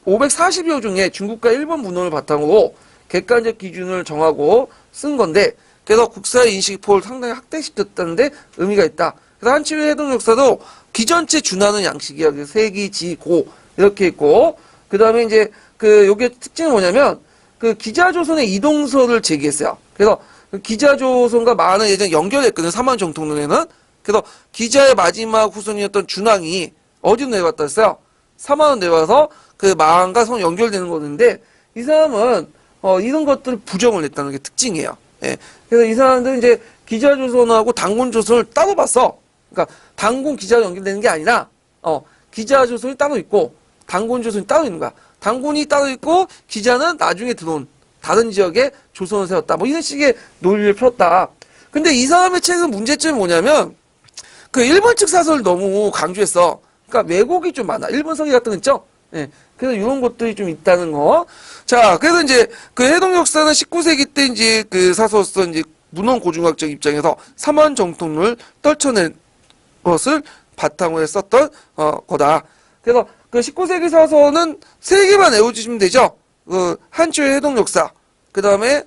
540여 중에 중국과 일본 문헌을 바탕으로 객관적 기준을 정하고 쓴 건데 그래서 국사의 인식포를 상당히 확대시켰다는데 의미가 있다. 그래서 한치윤 해동역사도 기전체 준하는 양식이야. 세기, 지, 고 이렇게 있고 그 다음에 이제 요게 특징은 뭐냐면 기자조선의 이동서를 제기했어요. 그래서 기자조선과 많은 예전 연결했거든요. 사만정통론에는. 그래서 기자의 마지막 후손이었던 준왕이 어디로 내려왔다 했어요? 사만원 내려와서 마한과 성 연결되는 거는데 이 사람은 이런 것들을 부정을 했다는 게 특징이에요. 그래서 이 사람들은 이제 기자조선하고 단군조선을 따로 봤어. 그러니까 단군 기자로 연결되는 게 아니라 기자조선이 따로 있고 단군조선이 따로 있는 거야. 단군이 따로 있고 기자는 나중에 들어온 다른 지역에 조선을 세웠다. 뭐 이런 식의 논리를 폈다. 근데 이 사람의 책은 문제점이 뭐냐면 일본 측 사설을 너무 강조했어. 그러니까 왜곡이 좀 많아. 일본 서기 같은 거 있죠? 그래서 이런 것들이 좀 있다는 거. 자, 그래서 이제 해동 역사는 19세기 때 이제 사서로서 이제 문헌 고중학적 입장에서 삼원정통론을 떨쳐낸 것을 바탕으로 썼던 거다. 그래서 19세기 사서는 세 개만 외워주시면 되죠. 한치의 해동 역사. 그 다음에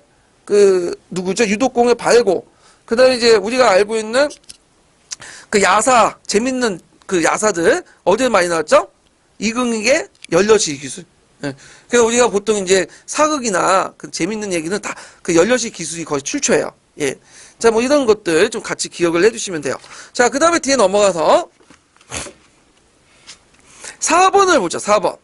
누구죠? 유독공의 발고. 그 다음에 이제 우리가 알고 있는 야사, 재밌는 야사들 어디에 많이 나왔죠? 이긍익의 연려시 기술. 그래서 우리가 보통 이제 사극이나 재밌는 얘기는 다 연려시 기술이 거의 출처예요. 자, 뭐 이런 것들 좀 같이 기억을 해주시면 돼요. 자, 그 다음에 뒤에 넘어가서 4번을 보죠. 4번.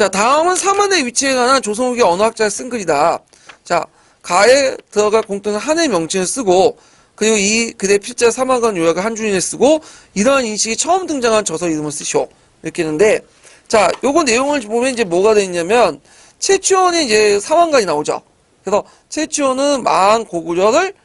자, 다음은 사만의 위치에 관한 조선후기 어느 학자가 쓴 글이다. 자, 가에 들어갈 공통은 한의 명칭을 쓰고, 그리고 이 글의 필자 사만관 요약을 한 줄에 쓰고, 이러한 인식이 처음 등장한 저서 이름을 쓰시오. 이렇게 했는데, 자, 요거 내용을 보면 이제 뭐가 되어 있냐면, 최치원이 이제 사만관이 나오죠. 그래서 최치원은 마한 고구려를,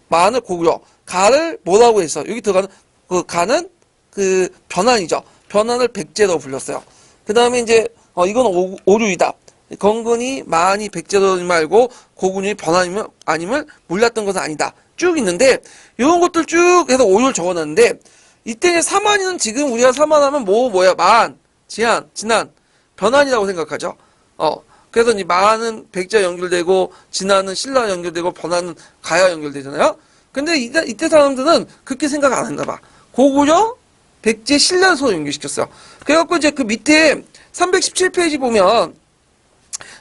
마한을 고구려, 가를 뭐라고 해서, 여기 들어가는, 그 가는 그 변환이죠. 변환을 백제로 불렀어요. 그 다음에 이제, 이건 오류이다. 건근이 마한이 백제로 말고 고군이 변환이면 아님을 몰랐던 것은 아니다. 쭉 있는데 이런 것들 쭉 해서 오류를 적어놨는데 이때 사만이는 지금 우리가 사만하면 뭐야 마한, 지한, 진한, 변환이라고 생각하죠. 그래서 이 마한은 백제 연결되고 진한은 신라 연결되고 변환은 가야 연결되잖아요. 근데 이때 사람들은 그렇게 생각 안 했나 봐. 고구려, 백제, 신라 서로 연결시켰어요. 그래갖고 이제 그 밑에 317페이지 보면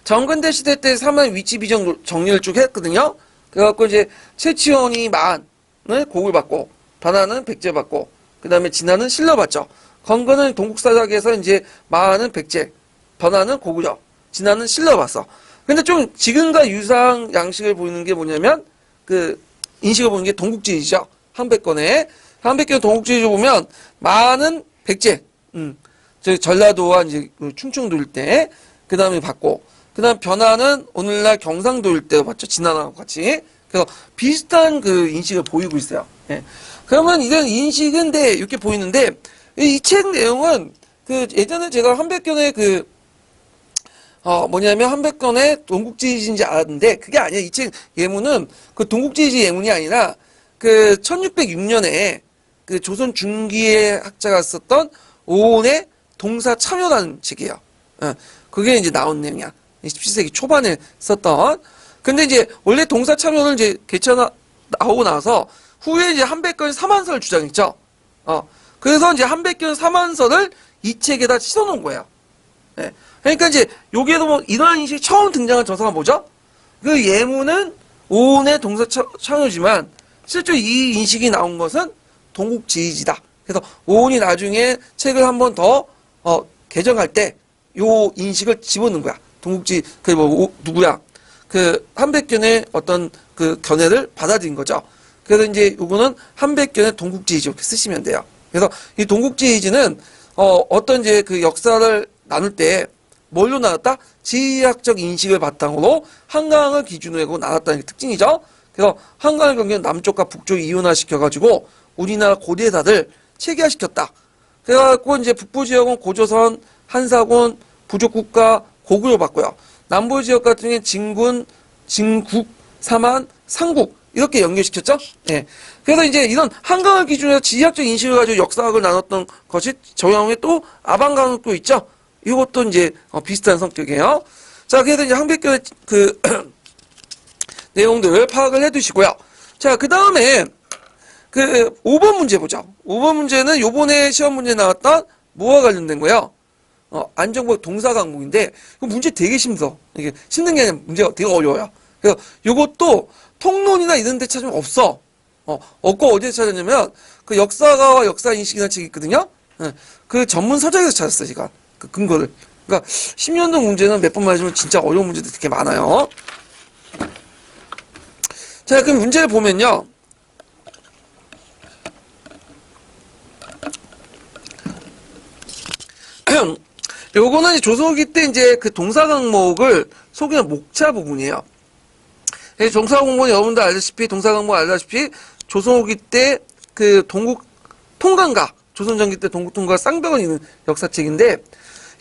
정근대 시대 때 사만 위치 비정 정리를 쭉 했거든요. 그래갖고 이제 최치원이 마한을 고구려 받고, 변환은 백제 받고, 그 다음에 진한은 신라 받죠. 건근은 동국사작에서 이제 마한은 백제, 변환은 고구려, 진한은 신라 받어. 근데 좀 지금과 유사한 양식을 보이는 게 뭐냐면 그 인식을 보는 게 동국지이죠. 한백권에 동국지를 보면 마한은 백제, 저 전라도와 이제 충청도 일대, 그 다음에 받고, 그 다음 변화는 오늘날 경상도 일대가 받죠. 진안하고 같이. 그래서 비슷한 그 인식을 보이고 있어요. 예. 그러면 이런 인식인데 이렇게 보이는데 이 책 내용은 그 예전에 제가 한백견의 그 뭐냐면 한백견의 동국지지인지 알았는데 그게 아니에요. 이 책 예문은 그 동국지지 예문이 아니라 그 1606년에 그 조선 중기의 학자가 썼던 오온의 동사 참여라는 책이에요. 그게 이제 나온 내용이야. 17세기 초반에 썼던. 근데 이제 원래 동사 참여를 이제 나오고 나서 후에 이제 한백견 사만서를 주장했죠. 그래서 이제 한백견 사만서를 이 책에다 씻어놓은 거예요. 예. 그러니까 이제 여기에도 뭐 이러한 인식이 처음 등장한 저서가 뭐죠? 그 예문은 오온의 동사 참여지만 실제 이 인식이 나온 것은 동국지지다. 그래서 오온이 나중에 책을 한 번 더 개정할 때 요 인식을 집어넣은 거야. 동국지 누구야? 그 한백견의 어떤 그 견해를 받아들인 거죠. 그래서 이제 요거는 한백견의 동국지지 이렇게 쓰시면 돼요. 그래서 이 동국지지는 어떤 이제 그 역사를 나눌 때 뭘로 나눴다? 지리학적 인식을 바탕으로 한강을 기준으로 하고 나눴다는 게 특징이죠. 그래서 한강을 경계는 남쪽과 북쪽 이온화시켜가지고 우리나라 고대사들 체계화시켰다. 그래갖고 이제 북부 지역은 고조선, 한사군, 부족국가, 고구려 받고요. 남부 지역 같은 경우에 진군, 진국, 사만, 상국 이렇게 연결시켰죠. 예. 그래서 이제 이런 한강을 기준으로 지리학적 인식을 가지고 역사학을 나눴던 것이 저형의 또 아방강도 있죠. 이것도 이제 비슷한 성격이에요. 자, 그래서 이제 한백견의 그 내용들을 파악을 해두시고요. 자, 그 다음에 그 5번 문제 보죠. 5번 문제는 요번에 시험 문제 나왔던 뭐와 관련된 거예요? 안정복 동사강목인데 그 문제 되게 힘들어. 이게 힘든 게 아니라 문제가 되게 어려워요. 그래서 요것도 통론이나 이런 데 찾으면 없어. 없고 어디에 찾았냐면 그 역사가와 역사인식이라는 책이 있거든요. 그 전문 서적에서 찾았어요, 제가. 그 근거를. 그러니까 10년도 문제는 몇 번 맞으면 진짜 어려운 문제도 되게 많아요. 자, 그럼 문제를 보면요. 요거는 조선후기 때 이제 그 동사 강목을 소개한 목차 부분이에요. 동사 강목은 여러분들 알다시피, 동사 강목 알다시피, 조선후기 때 그 동국 통강가, 조선전기 때 동국 통가 쌍벽을 잇는 역사책인데,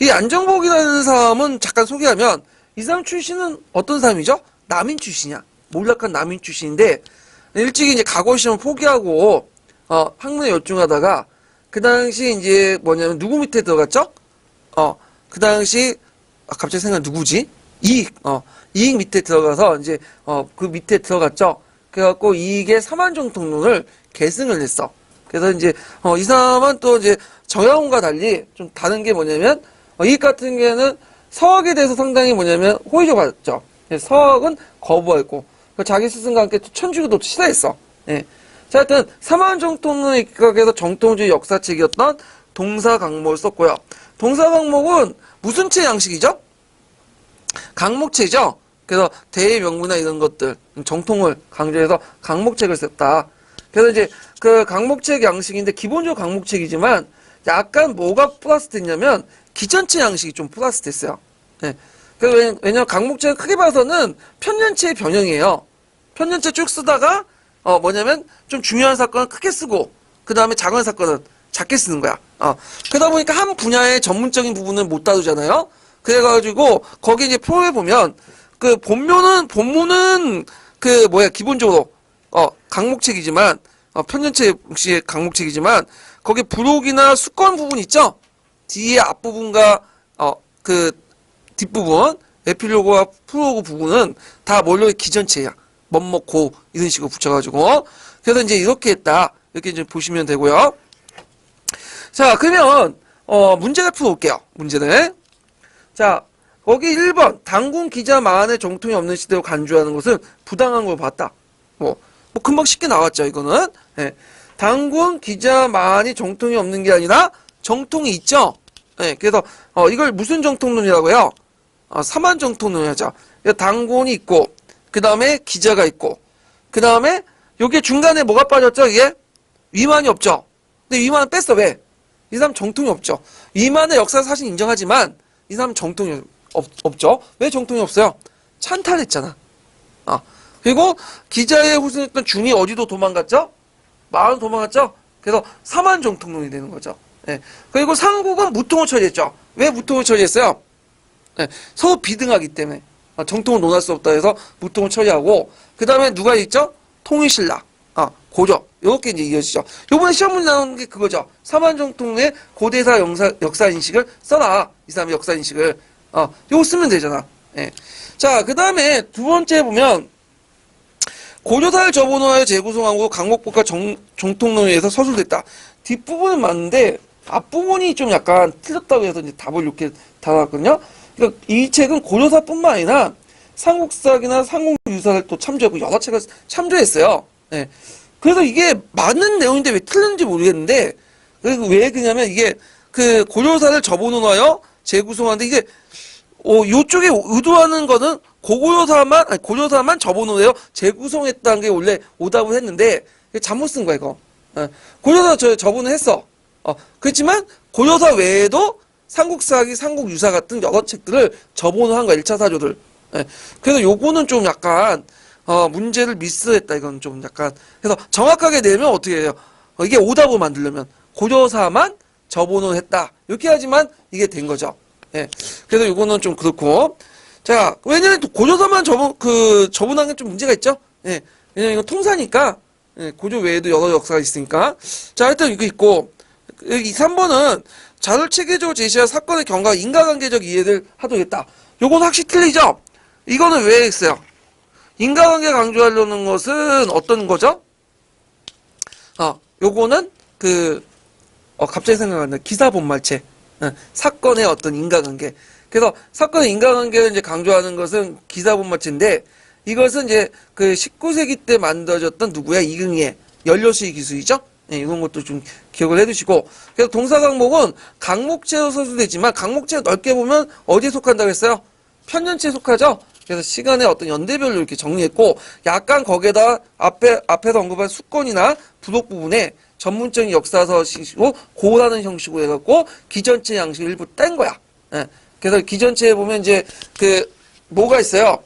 이 안정복이라는 사람은 잠깐 소개하면, 이 사람 출신은 어떤 사람이죠? 남인 출신이야. 몰락한 남인 출신인데, 일찍이 이제 과거 시험 포기하고, 학문에 열중하다가, 그 당시 이제 뭐냐면, 누구 밑에 들어갔죠? 그 당시, 갑자기 생각 누구지? 이익 밑에 들어가서, 이제, 그 밑에 들어갔죠? 그래갖고, 이익의 사만정통론을 계승을 했어. 그래서 이제, 이 사람은 또 이제, 정양훈과 달리 좀 다른 게 뭐냐면, 이익 같은 경우에는 서학에 대해서 상당히 뭐냐면, 호의적 받았죠. 서학은 거부했고, 자기 스승과 함께 천주교도 싫어했어. 예. 자, 하여튼, 사만정통론에 입각해서 정통주의 역사책이었던 동사강목을 썼고요. 동사강목은 무슨 체 양식이죠? 강목체죠. 그래서 대명무나 이런 것들 정통을 강조해서 강목책을 썼다. 그래서 이제 그 강목책 양식인데 기본적으로 강목책이지만 약간 뭐가 플러스 됐냐면 기전체 양식이 좀 플러스 됐어요. 네. 그래서 왜냐면 강목책을 크게 봐서는 편년체의 변형이에요. 편년체 쭉 쓰다가 뭐냐면 좀 중요한 사건은 크게 쓰고 그 다음에 작은 사건은 작게 쓰는 거야. 그러다 보니까 한 분야의 전문적인 부분은 못 다루잖아요. 그래가지고 거기 이제 표에 보면 그 본문은 그 뭐야 기본적으로 강목책이지만 편년체 역시 강목책이지만 거기 부록이나 수건 부분 있죠. 뒤에 앞부분과 그 뒷부분 에필로그와 프로로그 부분은 다 뭘로 기전체야. 뭐고 이런 식으로 붙여가지고 그래서 이제 이렇게 했다. 이렇게 이제 보시면 되고요. 자, 그러면 문제를 풀어볼게요. 문제는 자, 거기 1번 당군 기자만의 정통이 없는 시대로 간주하는 것은 부당한 걸 봤다. 뭐 금방 쉽게 나왔죠. 이거는 네. 당군 기자만이 정통이 없는 게 아니라 정통이 있죠. 네. 그래서 이걸 무슨 정통론이라고요? 사만 정통론을 하죠. 당군이 있고 그 다음에 기자가 있고 그 다음에 여기 중간에 뭐가 빠졌죠? 이게 위만이 없죠. 근데 위만은 뺐어. 왜? 이 사람 정통이 없죠. 위만의 역사 사실 인정하지만 이 사람 정통이 없죠. 왜 정통이 없어요? 찬탈했잖아. 그리고 기자의 후손했던 중이 어디도 도망갔죠? 마을 도망갔죠? 그래서 사만 정통론이 되는 거죠. 네. 그리고 상국은 무통을 처리했죠. 왜 무통을 처리했어요? 네. 서로 비등하기 때문에 정통을 논할 수 없다 해서 무통을 처리하고 그 다음에 누가 있죠? 통일신라, 고조 이렇게 이제 이어지죠. 요번에 시험 문제 나오는 게 그거죠. 사만정통의 고대사 역사인식을 써라. 이 사람의 역사인식을 요거 쓰면 되잖아. 예. 자, 그 다음에 두 번째 보면 고조사를 저본호하여 재구성하고 강목법과 정통론에 의해서 서술됐다. 뒷부분은 맞는데 앞부분이 좀 약간 틀렸다고 해서 이제 답을 이렇게 달았거든요. 그러니까 이 책은 고조사뿐만 아니라 삼국사기나 삼국유사를 또 참조하고 여러 책을 참조했어요. 네. 그래서 이게 맞는 내용인데 왜 틀렸는지 모르겠는데 왜 그러냐면 이게 그 고조사를 저본호하여 재구성하는데 이게 요쪽에 의도하는 거는 고조사만 저본호하여 재구성했다는 게 원래 오답을 했는데 잘못 쓴 거야 이거. 고조사 저본을 했어. 그렇지만 고조사 외에도 삼국사기, 삼국유사 같은 여러 책들을 저본을 한 거야. 1차 사조들. 예. 그래서 요거는 좀 약간 문제를 미스했다. 이건 좀 약간 그래서 정확하게 내면 어떻게 해요? 이게 오답을 만들려면 고조사만 저본을 했다. 이렇게 하지만 이게 된 거죠. 예. 그래서 요거는 좀 그렇고. 자, 왜냐면 또 고조사만 저본한 게 좀 문제가 있죠. 예. 왜냐면 이건 통사니까 예. 고조 외에도 여러 역사가 있으니까. 자, 하여튼 이거 있고 이 3번은 자료 체계적으로 제시한 사건의 경과 인과관계적 이해를 하도록 요건 확실히 틀리죠? 이거는 왜 했어요? 인과관계 강조하려는 것은 어떤 거죠? 요거는 갑자기 생각난다. 기사본말체. 사건의 어떤 인과관계. 그래서 사건의 인과관계를 이제 강조하는 것은 기사본말체인데 이것은 이제 그 19세기 때 만들어졌던 누구야? 이응희의 연료수의 기술이죠? 네, 이런 것도 좀 기억을 해두시고. 그래서 동사강목은 강목체로 서술되지만 강목체 넓게 보면 어디에 속한다고 했어요? 편년체에 속하죠? 그래서 시간의 어떤 연대별로 이렇게 정리했고 약간 거기에다 앞에서 언급한 수건이나 부록 부분에 전문적인 역사서식으로 고라는 형식으로 해갖고 기전체 양식을 일부 뗀 거야. 예. 그래서 기전체에 보면 이제 뭐가 있어요?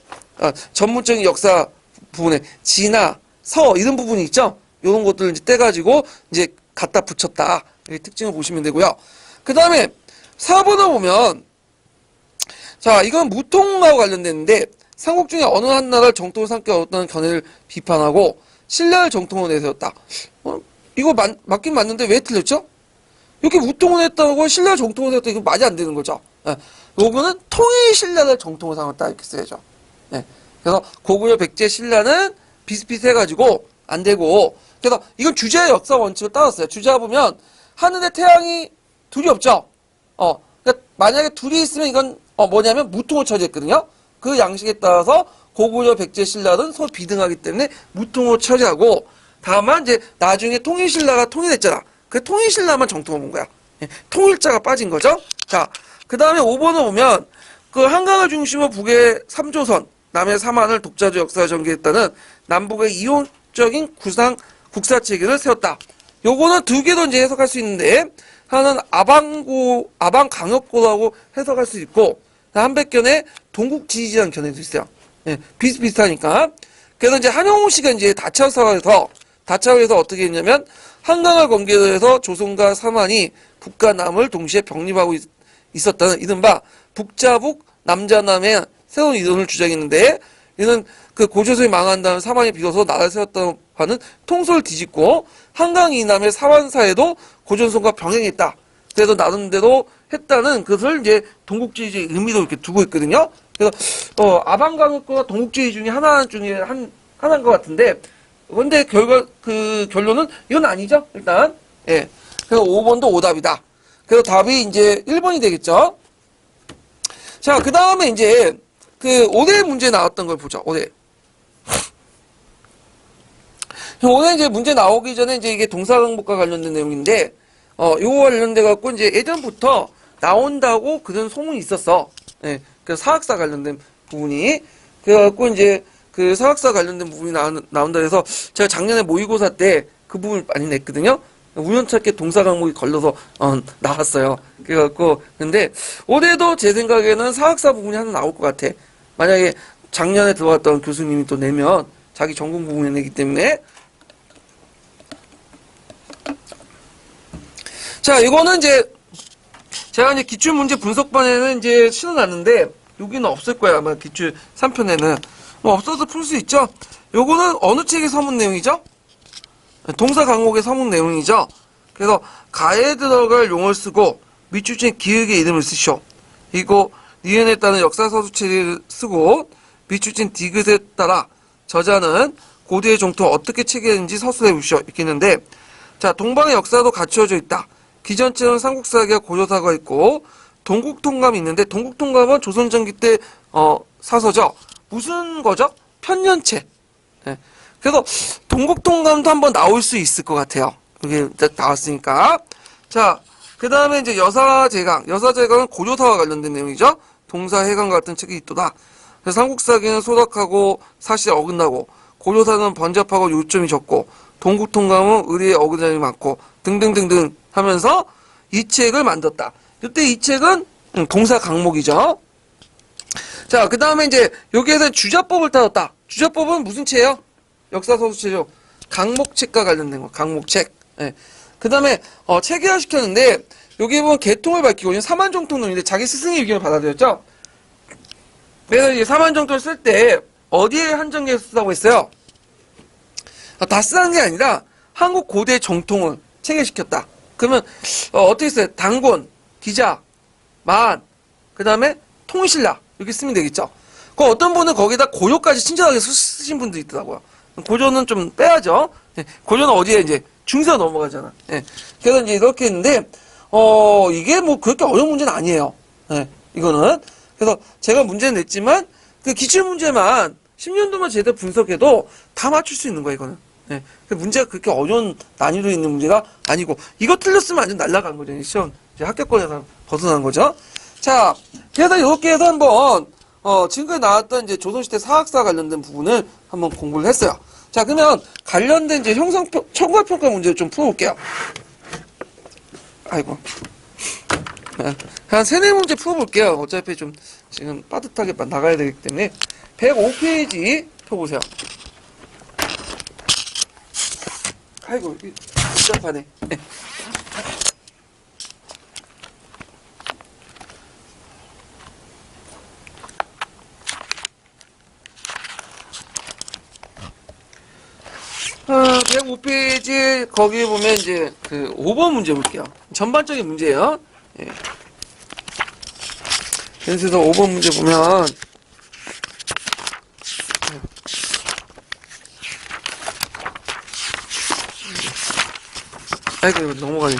전문적인 역사 부분에 지나 서 이런 부분이 있죠? 이런 것들을 이제 떼가지고 이제 갖다 붙였다. 이 특징을 보시면 되고요. 그 다음에 4번을 보면 자, 이건 무통하고 관련됐는데 삼국 중에 어느 한 나라를 정통으로 삼기 어렵다는 견해를 비판하고 신라를 정통으로 내세웠다. 이거 맞긴 맞는데 왜 틀렸죠? 이렇게 무통을 했다고 신라를 정통으로 세웠다. 이거 말이 안 되는 거죠. 예. 요거는 통일 신라를 정통으로 삼았다 이렇게 써야죠. 예. 그래서 고구려 백제 신라는 비슷비슷해가지고 안 되고 그래서 이건 주제의 역사 원칙을 따랐어요. 주제가 보면 하늘에 태양이 둘이 없죠. 그러니까 만약에 둘이 있으면 이건 뭐냐면 무통을 처리했거든요. 그 양식에 따라서 고구려 백제 신라는 서로 비등하기 때문에 무통을 처리하고 다만 이제 나중에 통일신라가 통일했잖아. 그 통일신라만 정통을 본 거야. 통일자가 빠진 거죠. 자, 그 다음에 5번을 보면 그 한강을 중심으로 북의 3조선, 남의 삼한을 독자적 역사를 전개했다는 남북의 이혼적인 국사 체계를 세웠다. 요거는 두 개도 이제 해석할 수 있는데, 하나는 아방강역고라고 해석할 수 있고, 한백견에 동국지지라는 견해도 있어요. 예, 비슷비슷하니까. 그래서 이제 한용우 씨가 이제 다차사에서 어떻게 했냐면, 한강을 경계로 해서 조선과 삼한이 북과 남을 동시에 병립하고 있었다는 이른바 북자북 남자남의 새로운 이론을 주장했는데, 이는 그 고조선이 망한 다음 삼한이 비로소 나라를 세웠다고 하는 통솔을 뒤집고 한강 이남의 삼한사에도 고조선과 병행했다. 그래서 나름대로 했다는 것을 이제 동국주의의 의미로 이렇게 두고 있거든요. 그래서 아방강역과 동국주의 중에 하나인 것 같은데, 근데 결론은 이건 아니죠. 일단 예. 그래서 5번도 오답이다. 그래서 답이 이제 1번이 되겠죠. 자, 그 다음에 이제 그 올해 문제 나왔던 걸 보죠. 올해 이제 문제 나오기 전에 이제 이게 동사강목과 관련된 내용인데, 요거 관련돼 갖고 이제 예전부터 나온다고 그런 소문이 있었어. 예. 그 사학사 관련된 부분이. 그래갖고 이제 그 사학사 관련된 부분이 나온다 해서 제가 작년에 모의고사 때 그 부분을 많이 냈거든요. 우연찮게 동사 강목이 걸려서 나왔어요. 그래갖고 근데 올해도 제 생각에는 사학사 부분이 하나 나올 것 같아. 만약에 작년에 들어왔던 교수님이 또 내면 자기 전공 부분을 내기 때문에. 자, 이거는 이제 제가 이제 기출문제 분석반에는 이제 실어놨는데 여기는 없을 거야. 아마 기출 3편에는 뭐 없어서 풀 수 있죠. 요거는 어느 책의 서문 내용이죠? 동사 강목의 서문 내용이죠. 그래서 가에 들어갈 용어를 쓰고 밑줄진 기역의 이름을 쓰시오. 이거 니은에 따른 역사서술체를 쓰고 밑줄진 디귿에 따라 저자는 고대의 정토를 어떻게 체계했는지 서술해 보시오. 이렇게 있는데, 자, 동방의 역사도 갖추어져 있다. 기전체는 삼국사기와 고조사가 있고 동국통감이 있는데, 동국통감은 조선전기 때 사서죠. 무슨 거죠? 편년체. 네. 그래서 동국통감도 한번 나올 수 있을 것 같아요. 그게 나왔으니까. 자, 그 다음에 이제 여사제강은 고조사와 관련된 내용이죠. 동사해강 같은 책이 있도다. 그래서 삼국사기는 소박하고 사실에 어긋나고, 고조사는 번잡하고 요점이 적고, 동국통감은 의리에 어긋남이 많고 등등등등 하면서 이 책을 만들었다. 이때 이 책은 동사 강목이죠. 자, 그 다음에 이제 여기에서 주자법을 따졌다. 주자법은 무슨 체예요? 역사서술체죠. 강목책과 관련된 거. 강목책. 예. 그 다음에 체계화 시켰는데 여기 보면 계통을 밝히고 사만정통론인데 자기 스승의 의견을 받아들였죠. 그래서 이제 사만정통을 쓸 때 어디에 한정해서 쓰라고 했어요? 다 쓰라는 게 아니라 한국 고대 정통을 체계시켰다. 그러면 어떻게 써요? 단권, 기자, 만, 그 다음에 통일신라 이렇게 쓰면 되겠죠. 그 어떤 분은 거기다 고조까지 친절하게 쓰신 분도 있더라고요. 고조는 좀 빼야죠. 네, 고조는 어디에 이제 중세 넘어가잖아. 네, 그래서 이제 이렇게 했는데 이게 뭐 그렇게 어려운 문제는 아니에요. 네, 이거는 그래서 제가 문제는 냈지만 그 기출 문제만 10년도만 제대로 분석해도 다 맞출 수 있는 거야 이거는. 네, 문제가 그렇게 어려운 난이도 있는 문제가 아니고, 이거 틀렸으면 완전 날라간 거죠. 시험 이제 합격권에서 벗어난 거죠. 자, 그래서 이렇게 해서 한번 지금까지 나왔던 이제 조선시대 사학사 관련된 부분을 한번 공부를 했어요. 자, 그러면 관련된 이제 청구평가 문제를 좀 풀어볼게요. 아이고. 한 3-4문제 풀어볼게요. 어차피 좀 지금 빠듯하게 나가야 되기 때문에. 105페이지 펴보세요. 아이고, 복잡하네. 네. 아, 105페이지 거기 보면 이제 그 5번 문제 볼게요. 전반적인 문제예요. 예. 그래서 5번 문제 보면 아이고 넘어가네.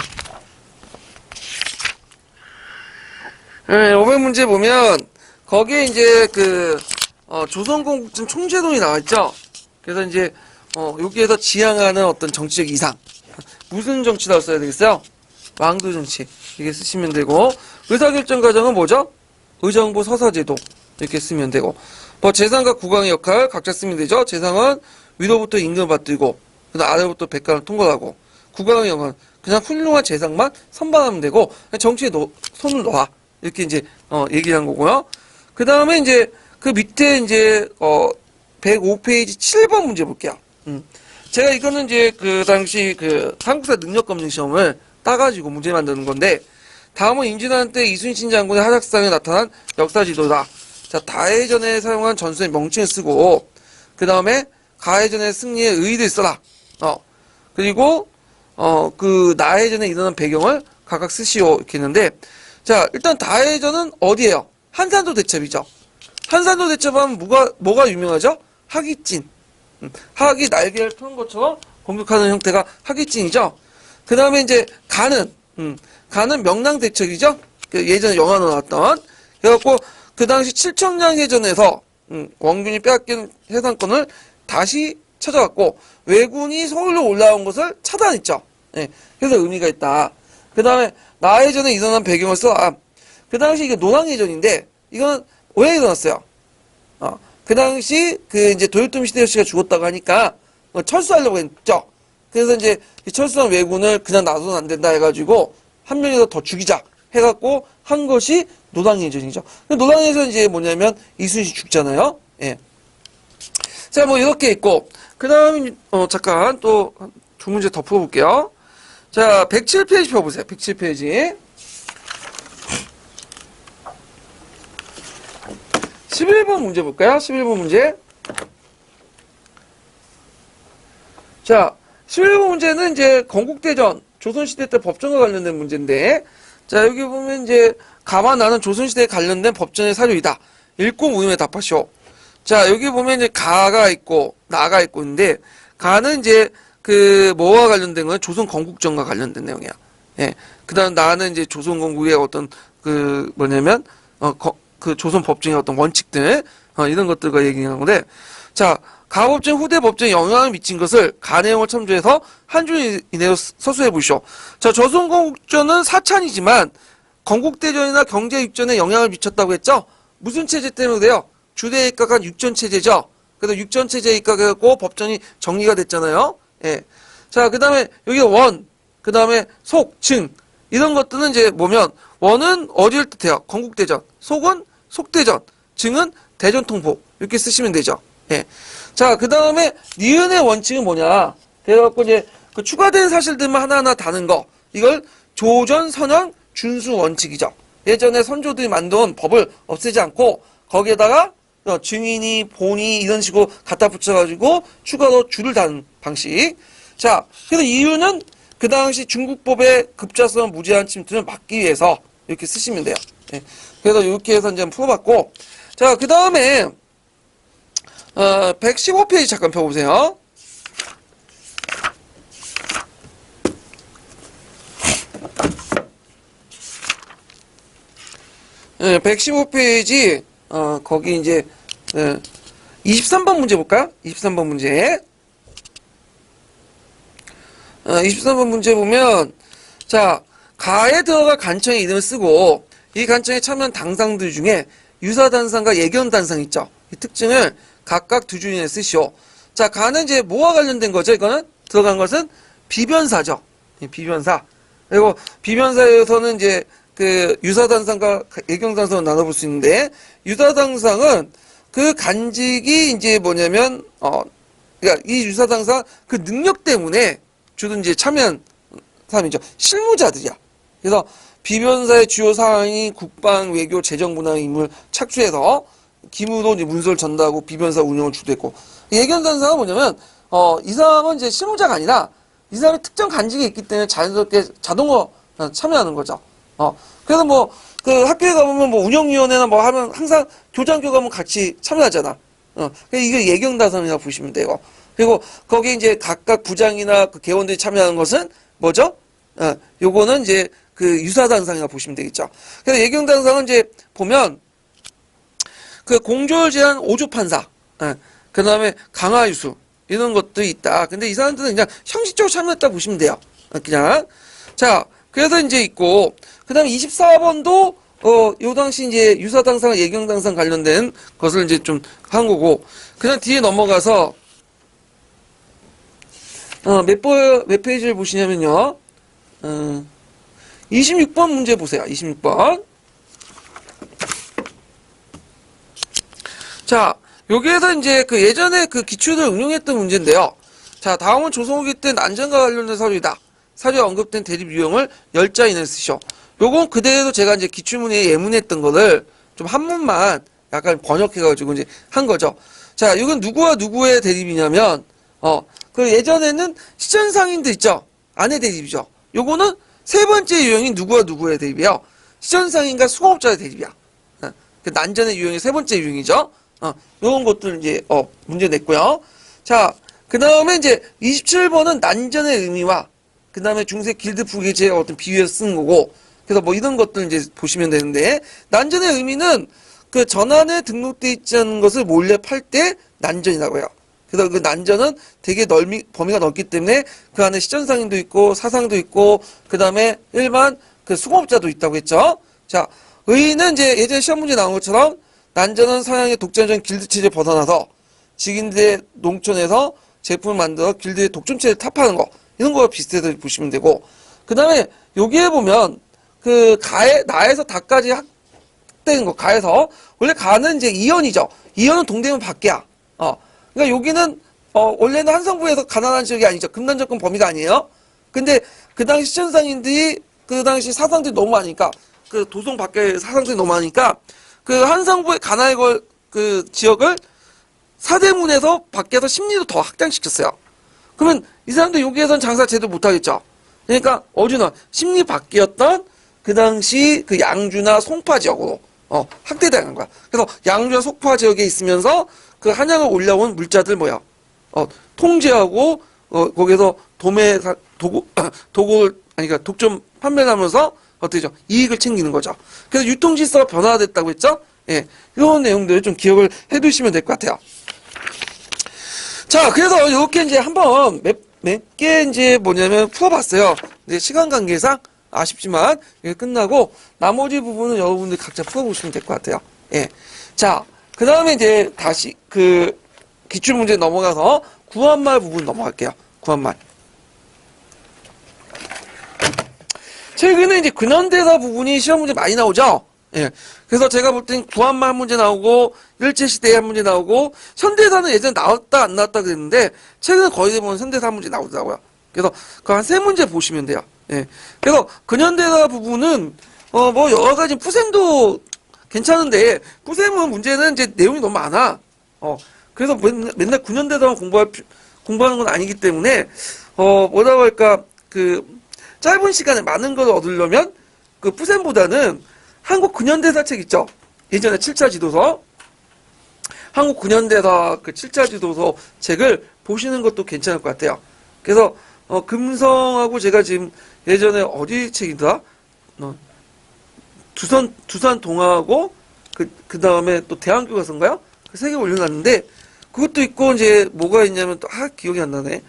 네, 500 문제 보면 거기에 이제 그 조선공국진 총제론이 나와있죠. 그래서 이제 여기에서 지향하는 어떤 정치적 이상, 무슨 정치라고 써야 되겠어요? 왕도 정치 이게 쓰시면 되고, 의사결정 과정은 뭐죠? 의정부 서사제도 이렇게 쓰면 되고, 뭐 재상과 국왕의 역할 각자 쓰면 되죠. 재상은 위로부터 임금을 받들고 그다음 아래로부터 백관을 통과하고, 국왕의 역할은 그냥 훌륭한 재상만 선발하면 되고 정치에 손을 놔 이렇게 이제 얘기한 거고요. 그 다음에 이제 그 밑에 이제 105페이지 7번 문제 볼게요. 제가 이거는 이제 그 당시 그 한국사 능력검증 시험을 따가지고 문제 만드는 건데, 다음은 임진왜란 때 이순신 장군의 하작상에 나타난 역사지도다. 자, 다해전에 사용한 전술의 명칭을 쓰고, 그 다음에 가해전의 승리의 의의를 써라. 그리고 그 나해전에 일어난 배경을 각각 쓰시오 이렇게 했는데, 자, 일단 다해전은 어디예요? 한산도 대첩이죠. 한산도 대첩하면 뭐가 유명하죠? 하기진. 하악이 날개를 펴는 것처럼 공격하는 형태가 하기진이죠. 그 다음에 이제 간은 명랑대첩이죠. 그 예전에 영화로 나왔던. 그래갖고 그 당시 칠천량해전에서 원균이 빼앗긴 해상권을 다시 찾아왔고, 왜군이 서울로 올라온 것을 차단했죠. 예, 그래서 의미가 있다. 그 다음에 나해전에 일어난 배경을 써. 그 당시 이게 노랑해전인데, 이건 왜 일어났어요? 그 당시 그 이제 도요토미 히데요시가 죽었다고 하니까 철수하려고 했죠. 그래서 이제 철수한 왜군을 그냥 놔둬서는 안 된다 해가지고 한 명이라도 더 죽이자 해갖고 한 것이 노랑해전이죠. 노랑해전 이제 뭐냐면 이순신 죽잖아요. 예. 자, 뭐 이렇게 있고, 그 다음에 잠깐 또 두 문제 더 풀어볼게요. 자, 107페이지 펴보세요. 107페이지. 11번 문제 볼까요? 11번 문제. 자, 11번 문제는 이제 건국대전, 조선시대 때 법전과 관련된 문제인데, 자, 여기 보면 이제 가만 나는 조선시대에 관련된 법전의 사료이다. 읽고 무음에 답하시오. 자, 여기 보면 이제 가가 있고, 나가 있고 있는데, 가는 이제 그 뭐와 관련된 건 조선 건국전과 관련된 내용이야. 예. 그 다음 나는 이제 조선 건국의 어떤 그 뭐냐면, 그 조선 법정의 어떤 원칙들, 이런 것들과 얘기하는 건데, 자, 가법정 후대 법정에 영향을 미친 것을 가 내용을 첨부해서 한 줄 이내로 서술해 보시오. 자, 조선 건국전은 사찬이지만 건국대전이나 경제육전에 영향을 미쳤다고 했죠? 무슨 체제 때문에 그래요? 주대에 입각한 육전체제죠? 그래서 육전체제에 입각해갖고 법전이 정리가 됐잖아요? 예. 자, 그 다음에 여기 원, 그 다음에 속, 증, 이런 것들은 이제 뭐면, 원은 어디를 뜻해요? 건국대전. 속은 속대전. 증은 대전통보. 이렇게 쓰시면 되죠. 예. 자, 그 다음에 니은의 원칙은 뭐냐? 그래갖고 이제 그 추가된 사실들만 하나하나 다는 거. 이걸 조전 선왕 준수 원칙이죠. 예전에 선조들이 만든 법을 없애지 않고 거기에다가 증인이 본이 이런 식으로 갖다 붙여가지고 추가로 줄을 다는 방식. 자, 그래서 이유는 그 당시 중국법의 급작스러운 무제한 침투를 막기 위해서 이렇게 쓰시면 돼요. 예. 그래서 이렇게 해서 이제 풀어봤고, 자, 그 다음에 115페이지 잠깐 펴보세요. 예, 115페이지 거기 이제 23번 문제 볼까요? 23번 문제. 23번 문제 보면, 자, 가에 들어갈 간청의 이름을 쓰고 이 간청에 참여한 당상들 중에 유사단상과 예견단상 있죠. 이 특징을 각각 두 줄 이내에 쓰시오. 자, 가는 이제 뭐와 관련된 거죠? 이거는 들어간 것은 비변사죠. 비변사. 그리고 비변사에서는 이제 그 유사단상과 예견단상을 나눠볼 수 있는데, 유사단상은 그 간직이 이제 뭐냐면 그러니까 이 유사단상 그 능력 때문에 주로 이제 참여한 사람이죠. 실무자들이야. 그래서 비변사의 주요 사항이 국방, 외교, 재정 분야의 인물 착수해서 기무로 이제 문서를 전달하고 비변사 운영을 주도했고, 예견단상은 뭐냐면 이 사람은 이제 실무자가 아니라 이 사람이 특정 간직이 있기 때문에 자연스럽게 자동으로 참여하는 거죠. 그래서 뭐 그 학교에 가보면 뭐 운영위원회나 뭐 하면 항상 교장교 가면 같이 참여하잖아. 이게 예견단상이라고 보시면 돼요. 그리고 거기 이제 각각 부장이나 그 개원들이 참여하는 것은 뭐죠? 요거는 이제 그 유사단상이라고 보시면 되겠죠. 그래서 예견단상은 이제 보면 그 공조를 제한 오조판사, 그 다음에 강화유수 이런 것들이 있다. 근데 이 사람들은 그냥 형식적으로 참여했다 보시면 돼요. 그냥. 자, 그래서 이제 있고, 그 다음에 24번도, 요 당시 이제 유사당상, 예경당상 관련된 것을 이제 좀 한 거고, 그 다음 뒤에 넘어가서, 몇 페이지를 보시냐면요, 26번 문제 보세요. 26번. 자, 여기에서 이제 그 예전에 그 기출을 응용했던 문제인데요. 자, 다음은 조선후기 때 난전과 관련된 사료이다. 사료에 언급된 대립 유형을 10자 이내에 쓰셔. 요건 그대로 제가 이제 기출문에 예문했던 거를 좀 한문만 약간 번역해가지고 이제 한 거죠. 자, 이건 누구와 누구의 대립이냐면, 그 예전에는 시전상인들 있죠? 아내 대립이죠. 요거는 세 번째 유형인 누구와 누구의 대립이에요. 시전상인과 수공업자의 대립이야. 그 난전의 유형이 세 번째 유형이죠. 요런 것들 이제, 문제 냈고요. 자, 그 다음에 이제 27번은 난전의 의미와 그 다음에 중세 길드 부계제의 어떤 비유해서 쓴 거고, 그래서 뭐 이런 것들 이제 보시면 되는데, 난전의 의미는 그 전환에 등록돼 있지 않은 것을 몰래 팔 때 난전이라고 해요. 그래서 그 난전은 되게 범위가 넓기 때문에 그 안에 시전상인도 있고, 사상도 있고, 그 다음에 일반 그 수공업자도 있다고 했죠. 자, 의의는 이제 예전에 시험 문제 나온 것처럼 난전은 서양의 독점적인 길드 체제를 벗어나서 직인들의 농촌에서 제품을 만들어 길드의 독점체를 타파하는 거. 이런 거와 비슷해서 보시면 되고, 그 다음에 여기에 보면 그 나에서 다까지 확대는 거, 가에서 원래 가는 이제 이연이죠. 이연은 동대문 밖이야. 그러니까 여기는 원래는 한성부에서 가난한 지역이 아니죠. 금단접근 범위가 아니에요. 근데 그 당시 시천상인들이 그 당시 사상들이 너무 많으니까, 그 도성 밖에 사상들이 너무 많으니까 그 한성부의 가난의 그 지역을 사대문에서 밖에서 심리로 더 확장시켰어요. 그러면 이 사람들 여기에선 장사 제대로 못하겠죠. 그러니까 어디나 심리 밖이었던 그 당시 그 양주나 송파 지역으로 확대당한 거야. 그래서 양주나 송파 지역에 있으면서 그 한양을 올라온 물자들 뭐야, 통제하고 거기서 그러니까 독점 판매를 하면서 어떻게죠? 이익을 챙기는 거죠. 그래서 유통질서가 변화됐다고 했죠. 예, 이런 내용들을 좀 기억을 해두시면 될 것 같아요. 자, 그래서 이렇게 이제 한번 몇 개 이제 뭐냐면 풀어봤어요. 이제 시간 관계상 아쉽지만 이게 끝나고 나머지 부분은 여러분들 각자 풀어보시면 될 것 같아요. 예. 자, 그 다음에 이제 다시 그 기출문제 넘어가서 구한말 부분 넘어갈게요. 구한말. 최근에 이제 근현대사 부분이 시험 문제 많이 나오죠? 예. 그래서 제가 볼 땐 구한말 한 문제 나오고, 일제시대에 한 문제 나오고, 현대사는 예전에 나왔다, 안 나왔다 그랬는데, 최근에 거의 대부분 현대사 한 문제 나오더라고요. 그래서 그 한 세 문제 보시면 돼요. 예. 그래서 근현대사 부분은, 뭐 여러 가지 푸셈도 괜찮은데, 푸셈은 문제는 이제 내용이 너무 많아. 그래서 맨날 근현대사만 공부하는 건 아니기 때문에, 뭐라고 할까, 짧은 시간에 많은 걸 얻으려면, 그 푸셈보다는 한국 근현대사 책 있죠? 예전에 7차 지도서. 한국 근현대사 그 7차 지도서 책을 보시는 것도 괜찮을 것 같아요. 그래서, 금성하고 제가 지금 예전에 어디 책이더라? 두산 동아하고, 그 다음에 또 대한교과서인가요? 그 세 개 올려놨는데, 그것도 있고, 이제 뭐가 있냐면 또, 기억이 안 나네.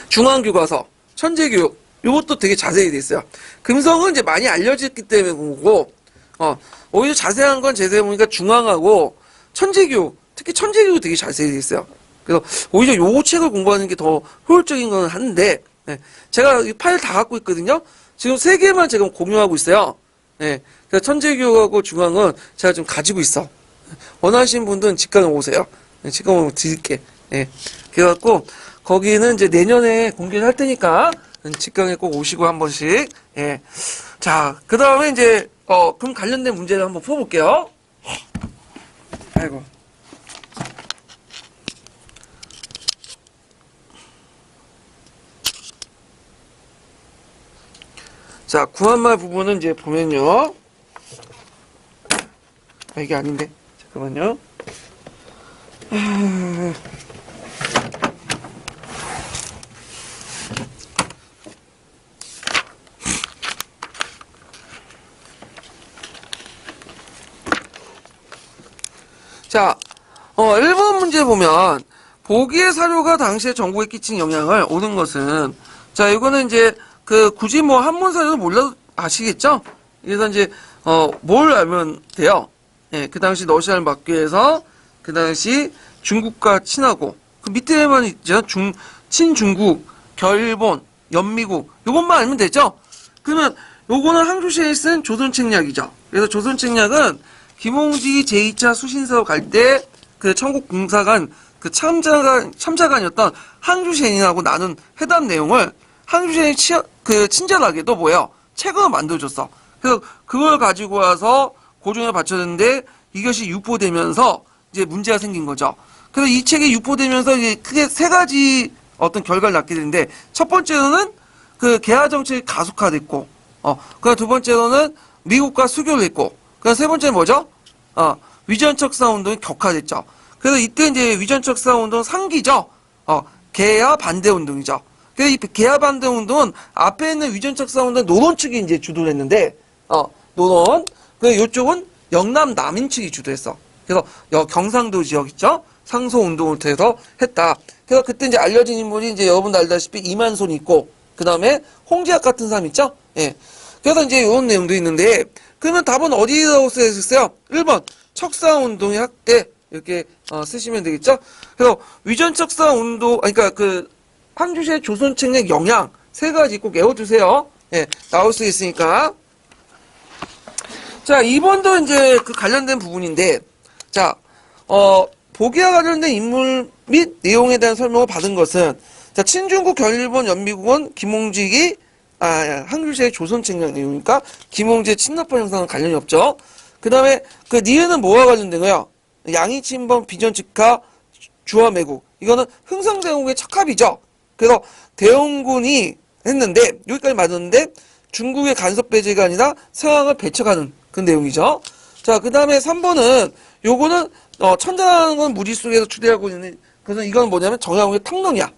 중앙교과서, 천재교육, 요것도 되게 자세히 돼 있어요. 금성은 이제 많이 알려졌기 때문에 그거고, 오히려 자세한 건 제 생각에 보니까 중앙하고 천재교육, 특히 천재교육 되게 자세히 돼 있어요. 그래서 오히려 요 책을 공부하는 게 더 효율적인 건 한데, 네. 제가 이 파일 다 갖고 있거든요. 지금 3개만 제가 공유하고 있어요. 네. 그래서 천재교육하고 중앙은 제가 좀 가지고 있어. 원하시는 분들은 직관에 오세요. 네, 직관에 오면 드릴게. 네. 그래갖고, 거기는 이제 내년에 공개를 할 테니까, 직강에 꼭 오시고 한 번씩. 예. 자, 그 다음에 이제, 그럼 관련된 문제를 한번 풀어볼게요. 아이고. 자, 구한말 부분은 이제 보면요. 이게 아닌데. 잠깐만요. 자, 1번 문제 보면, 보기의 사료가 당시에 정부에 끼친 영향을 옳은 것은 자, 이거는 이제 그 굳이 뭐 한문사를 몰라도 아시겠죠? 그래서 이제 뭘 알면 돼요? 예, 그 당시 러시아를 막기 위해서 그 당시 중국과 친하고 그 밑에만 있죠. 친중국, 결일본, 연미국 요것만 알면 되죠. 그러면 요거는 항조시에 쓴 조선책략이죠. 그래서 조선책략은 김홍지 제2차 수신사로 갈 때 그 청국공사관 그 참사관이었던 항주시인하고 나눈 회담 내용을 항주시인이 친절하게도 뭐예요? 책으로 만들어줬어. 그래서 그걸 가지고 와서 고종에 바쳤는데 이것이 유포되면서 이제 문제가 생긴 거죠. 그래서 이 책이 유포되면서 이제 크게 세 가지 어떤 결과를 낳게 되는데 첫 번째로는 그 개화 정책이 가속화됐고, 그 두 번째로는 미국과 수교를 했고, 그 세 번째는 뭐죠? 위전척사 운동이 격화됐죠. 그래서 이때 이제 위전척사 운동 상기죠. 개화 반대 운동이죠. 그래서 이 개화 반대 운동은 앞에 있는 위전척사 운동 노론 측이 이제 주도를 했는데, 노론. 그 요쪽은 영남 남인 측이 주도했어. 그래서 경상도 지역 있죠? 상소 운동을 통해서 했다. 그래서 그때 이제 알려진 인물이 이제 여러분도 알다시피 이만손이 있고, 그 다음에 홍지학 같은 사람 있죠? 예. 그래서 이제 이런 내용도 있는데, 그러면 답은 어디라고 쓰였어요? 1번, 척사운동의 학대. 이렇게, 쓰시면 되겠죠? 그래서 위전척사 운동, 그러니까 그, 항주시의 조선책략 영향, 세 가지 꼭 외워두세요. 예, 나올 수 있으니까. 자, 2번도 이제 그 관련된 부분인데, 자, 보기와 관련된 인물 및 내용에 대한 설명을 받은 것은, 자, 친중국, 결일본, 연미국은 김홍직이, 항주시의 조선책략 내용이니까, 김홍지의 친러파 형상은 관련이 없죠. 그 다음에, 그, 니은은 뭐와 관련된 거예요? 양이친범, 비전직하, 주화매국. 이거는 흥성대원군의 척합이죠. 그래서, 대원군이 했는데, 여기까지 맞았는데, 중국의 간섭 배제가 아니라 서양을 배척하는 그 내용이죠. 자, 그 다음에 3번은, 요거는, 천자는 무리 속에서 추대하고 있는, 그래서 이건 뭐냐면 정약용의 탕론이야.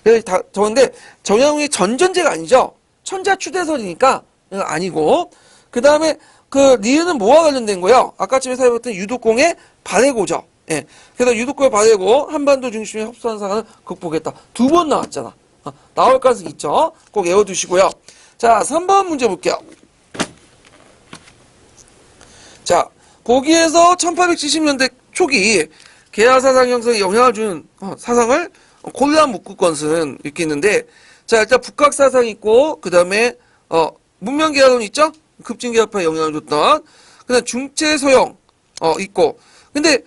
그래서 저건데, 정약용의 전전제가 아니죠. 천자 추대설이니까, 아니고. 그 다음에, 그, 니은은 뭐와 관련된 거예요? 아까쯤에 살펴봤던 유독공의 발해고죠. 예. 그래서 유독공의 발해고, 한반도 중심의 협소한 상황을 극복했다. 2번 나왔잖아. 나올 가능성이 있죠. 꼭 외워두시고요. 자, 3번 문제 볼게요. 자, 거기에서 1870년대 초기 개화사상 형성에 영향을 준 사상을 골라 묶을 것은 이렇게 있는데, 자, 일단 북학사상이 있고, 그 다음에, 문명개화론 있죠? 급진개화파에 영향을 줬던. 그 다음 중체소형, 있고. 근데,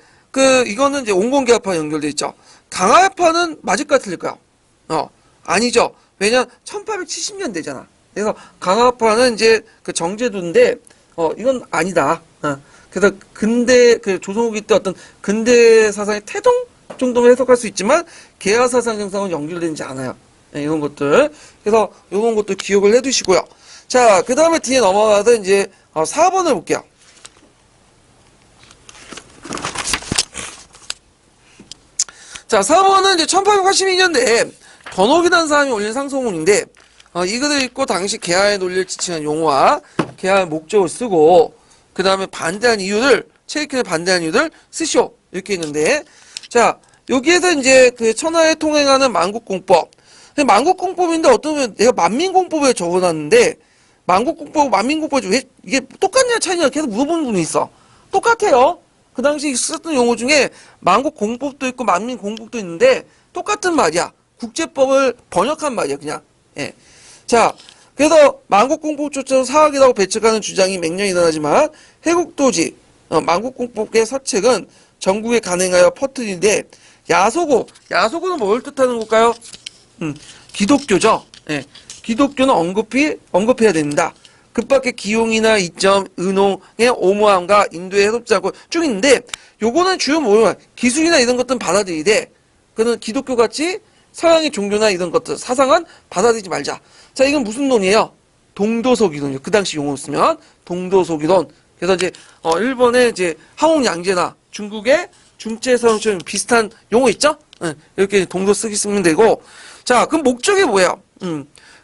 이거는 이제 온건개화파 연결돼 있죠. 강화파는 맞을까 틀릴까요? 아니죠. 왜냐, 1870년대잖아. 그래서 강화파는 이제 그 정제도인데, 이건 아니다. 그래서 근대, 조선후기 때 어떤 근대 사상의 태동 정도만 해석할 수 있지만, 개화 사상 형성은 연결되지 않아요. 네, 이런 것들. 그래서 이런 것도 기억을 해 두시고요. 자, 그 다음에 뒤에 넘어가서 이제 4번을 볼게요. 자, 4번은 이제 1882년대에 더녹이라는 사람이 올린 상소문인데, 이거를 읽고 당시 개화의 논리를 지칭한 용어와 개화의 목적을 쓰고, 그 다음에 반대한 이유를, 체이켄에 반대한 이유를 쓰시오. 이렇게 있는데, 자, 여기에서 이제 그 천하에 통행하는 만국공법. 만국공법인데 어떤 면 내가 만민공법에 적어놨는데, 만국공법, 만민공법 왜 이게 똑같냐 차이냐 계속 물어보는 분이 있어. 똑같아요. 그 당시 썼던 용어 중에 만국공법도 있고 만민공법도 있는데 똑같은 말이야. 국제법을 번역한 말이야, 그냥. 예. 자, 그래서 만국공법조차도 사학이라고 배척하는 주장이 맹렬히 일어나지만 해국도지, 만국공법의 서책은 전국에 간행하여 퍼뜨리는데 야소고는 뭘 뜻하는 걸까요? 기독교죠. 예. 기독교는 언급해야 됩니다. 그 밖에 기용이나 이점, 은홍의 오모함과 인도의 해롭지 않고 쭉 있는데, 요거는 주요 뭐예요? 기술이나 이런 것들은 받아들이되, 그는 기독교같이 서양의 종교나 이런 것들, 사상은 받아들이지 말자. 자, 이건 무슨 논이에요? 동도서기론이요. 그 당시 용어 쓰면, 동도서기론. 그래서 이제, 일본의 이제 항옥양제나 중국의 중체서처럼 비슷한 용어 있죠? 네, 이렇게 동도 쓰면 되고, 자, 그럼 목적이 뭐예요?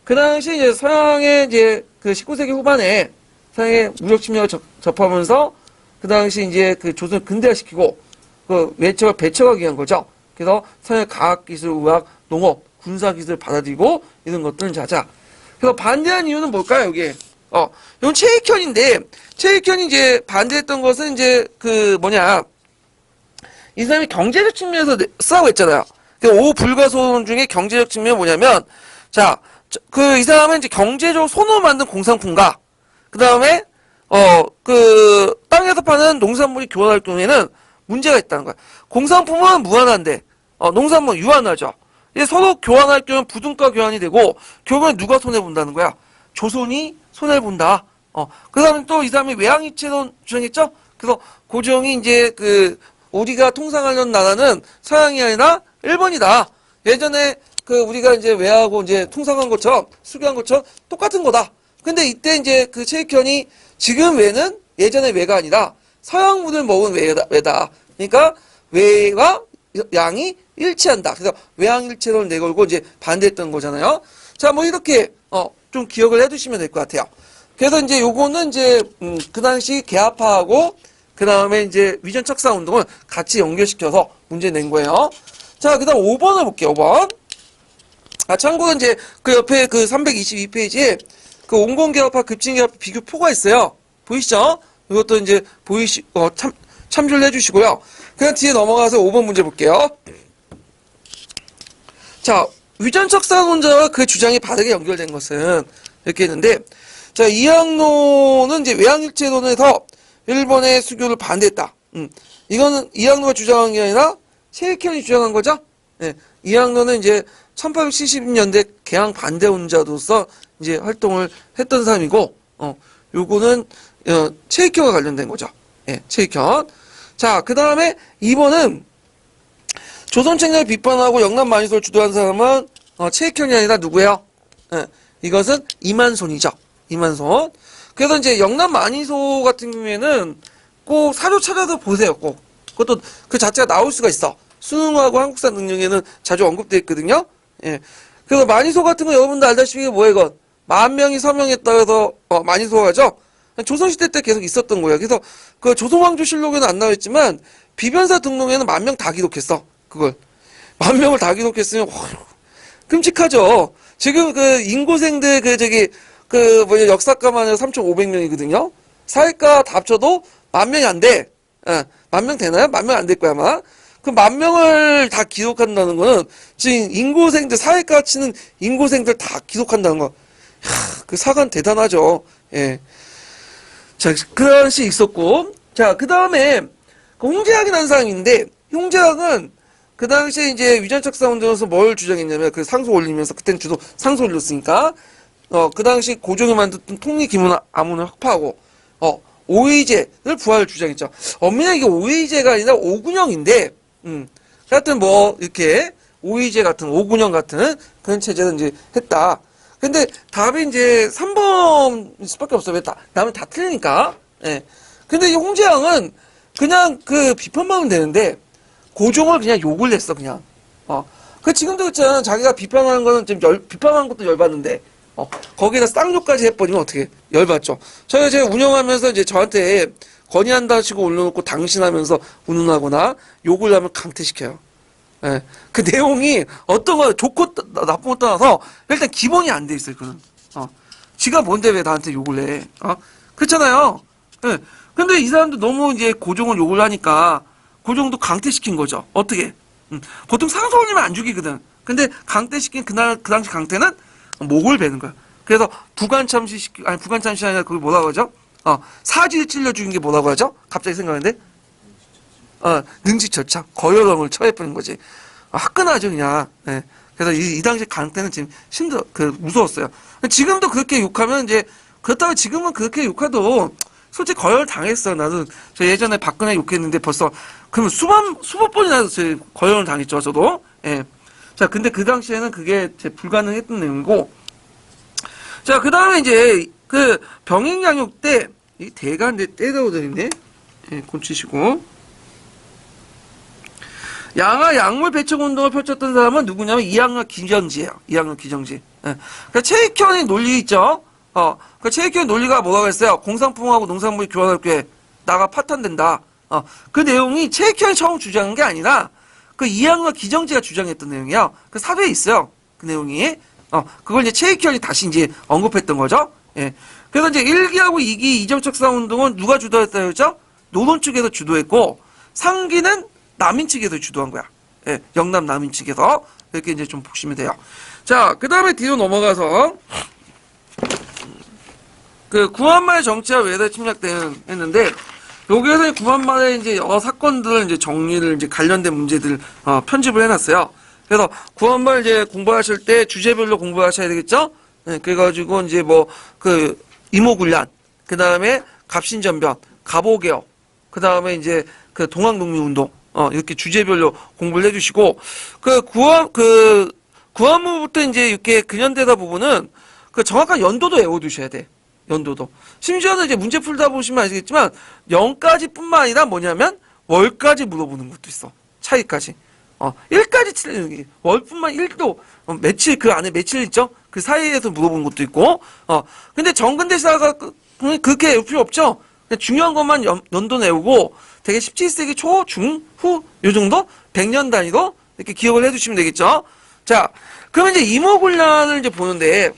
그 당시 이제 서양의 이제 그 19세기 후반에 서양의 무역 침략을 접하면서 그 당시 이제 그 조선을 근대화시키고 그 외척을 배척하기 위한 거죠. 그래서 서양의 과학기술, 의학, 농업, 군사기술을 받아들이고 이런 것들은 자자. 그래서 반대한 이유는 뭘까요, 여기? 이건 최익현인데, 최익현이 이제 반대했던 것은 이제 이 사람이 경제적 측면에서 싸우고 있잖아요. 오 불가소론 중에 경제적 측면이 뭐냐면, 자, 이 사람은 이제 경제적 손으로 만든 공산품과, 그 다음에, 땅에서 파는 농산물이 교환할 경우에는 문제가 있다는 거야. 공산품은 무한한데, 농산물 유한하죠. 이제 서로 교환할 경우는 부등가 교환이 되고, 결국엔 누가 손해본다는 거야? 조선이 손해본다. 그 다음에 또 이 사람이 외항이체론 주장했죠? 그래서 고종이 이제 우리가 통상하려는 나라는 서양이 아니라 일본이다. 예전에 우리가 이제 외하고 이제 통상한 것처럼, 수교한 것처럼 똑같은 거다. 근데 이때 이제 최익현이 지금 외는 예전의 외가 아니라 서양문을 먹은 외다. 그러니까 외와 양이 일치한다. 그래서 외항일체론을 내걸고 이제 반대했던 거잖아요. 자, 뭐 이렇게 좀 기억을 해두시면 될 것 같아요. 그래서 이제 요거는 이제 그 당시 개화파하고 그 다음에 이제 위전 척사 운동을 같이 연결시켜서 문제 낸 거예요. 자, 그 다음 5번을 볼게요. 5번. 참고로 이제 옆에 322페이지에 온건개화파, 급진개화파 비교표가 있어요. 보이시죠? 이것도 이제 참조를 해주시고요. 그냥 뒤에 넘어가서 5번 문제 볼게요. 자, 위전척사론자와 그 주장이 바르게 연결된 것은 이렇게 했는데, 자, 이항로는 이제 외항일체론에서 일본의 수교를 반대했다. 이거는 이항로가 주장한 게 아니라 최익현이 주장한 거죠? 네, 이항로는 이제 1870년대 개항 반대운자로서 이제 활동을 했던 사람이고, 요거는 최익현과 관련된 거죠. 예, 최익현. 자, 그 다음에 2번은 조선책략을 비판하고 영남 만이소를 주도한 사람은 최익현이 아니라 누구예요? 예, 이것은 이만손이죠. 이만손. 그래서 이제 영남 만이소 같은 경우에는 꼭 사료 찾아서 보세요. 꼭. 그것도 그 자체가 나올 수가 있어. 수능하고 한국사 능력에는 자주 언급되어 있거든요. 예. 그래서 만이소 같은 거 여러분들 알다시피 뭐예요, 이건? 10,000명이 서명했다 해서 만이소가죠. 조선시대 때 계속 있었던 거예요. 그래서 조선왕조실록에는 안 나와있지만 비변사 등록에는 10,000명 다 기록했어. 그걸 10,000명을 다 기록했으면 끔찍하죠. 지금 인고생들 역사과만 해도 3,500명이거든요. 사회과 다 합쳐도 10,000명이 안 돼. 10,000명 되나요? 10,000명 안 될 거야 아마. 그 10,000명을 다 기록한다는 거는 지금 인고생들 사회과 치는 인고생들 다 기록한다는 거. 그 사관 대단하죠. 예. 자, 그런 시 있었고. 자, 그 다음에 홍제학이라는 사람인데 홍제학은 그 당시에 이제 위전척사 운동에서 뭘 주장했냐면 상소 올리면서 그때는 주로 상소 올렸으니까 그 당시 고종이 만든 통리기문 아문을 확파하고 오의제를 부활을 주장했죠. 엄밀히 이게 오의제가 아니라 오군영인데 하여튼 뭐 이렇게 오의제 같은 오군영 같은 그런 체제를 이제 했다. 근데 답이 이제 3번일 수밖에 없어요. 왜 남은 다 틀리니까. 예. 근데 이 홍제왕은 그냥 비판만 하면 되는데 고종을 그냥 욕을 했어, 그냥. 지금도 있잖아. 자기가 비판하는 거는 비판하는 것도 열받는데, 거기다 쌍욕까지 해버리면 어떻게, 열받죠. 제가 운영하면서 이제 저한테 건의한다 치고 올려놓고 당신하면서 운운하거나 욕을 하면 강퇴시켜요. 예. 그 내용이 어떤 거 좋고 나쁜 거 떠나서 일단 기본이 안 돼 있어요, 그건. 지가 뭔데 왜 나한테 욕을 해. 그렇잖아요. 예. 근데 이 사람도 너무 이제 고종을 욕을 하니까 고종도 강퇴시킨 거죠. 어떻게? 보통 상소 올리면 안 죽이거든. 근데 강퇴시킨 그 당시 강퇴는 목을 베는 거야. 그래서 부관참시 아니라 그걸 뭐라고 하죠? 사지를 찔러 죽인 게 뭐라고 하죠? 갑자기 생각하는데? 능지처참. 거열형을 처해버린 거지. 화끈하죠, 그냥. 예. 그래서 이 당시 강퇴는 지금 무서웠어요. 지금도 그렇게 욕하면 이제, 그렇다고 지금은 그렇게 욕해도 솔직히 거열 당했어. 나도 저 예전에 박근혜 욕했는데 벌써 그러면 수백 번이나 거열을 당했죠. 저도. 예. 자, 근데 그 당시에는 그게 불가능했던 내용이고. 자, 그 다음에 이제 병행양육 때 이 대가인데 때려도 되는데 곤치시고 양화 약물 배척 운동을 펼쳤던 사람은 누구냐면 이항로 기정지예요. 이항로 기정지. 예. 그러니까 최익현의 논리 있죠. 그 최익현 논리가 뭐라고 했어요? 공산품하고 농산물이 교환할 때 나가 파탄된다. 그 내용이 최익현이 처음 주장한 게 아니라 이항로 기정지가 주장했던 내용이에요. 그 사도에 있어요. 그 내용이. 그걸 이제 최익현이 다시 이제 언급했던 거죠. 예. 그래서 이제 1기하고 2기 이정책상 운동은 누가 주도했다 그랬죠? 노동 측에서 주도했고, 3기는 남인 측에서 주도한 거야. 예. 영남 남인 측에서. 이렇게 이제 좀 보시면 돼요. 자, 그 다음에 뒤로 넘어가서, 그 구한말 정치와 외대 침략대응 했는데, 여기에서 구한말의 이제 여러 사건들을 이제 정리를 이제 관련된 문제들, 편집을 해놨어요. 그래서 구한말 이제 공부하실 때 주제별로 공부하셔야 되겠죠? 네, 그래가지고 이제 뭐, 그, 이모군란, 그 다음에 갑신전변, 갑오개혁, 그 다음에 이제 그 동학농민운동, 이렇게 주제별로 공부를 해주시고, 구한말부터 이제 이렇게 근현대사 부분은 그 정확한 연도도 외워두셔야 돼. 연도도. 심지어는 이제 문제 풀다 보시면 아시겠지만, 0까지 뿐만 아니라 뭐냐면, 월까지 물어보는 것도 있어. 차이까지. 1까지 틀리는 게, 월뿐만 1도, 며칠, 그 안에 며칠 있죠? 그 사이에서 물어보는 것도 있고, 근데 정근대사가 그렇게 외울 필요 없죠? 그냥 중요한 것만 연도 내우고, 되게 17세기 초, 중, 후, 요 정도? 100년 단위로 이렇게 기억을 해 두시면 되겠죠? 자, 그러면 이제 이모군란을 이제 보는데,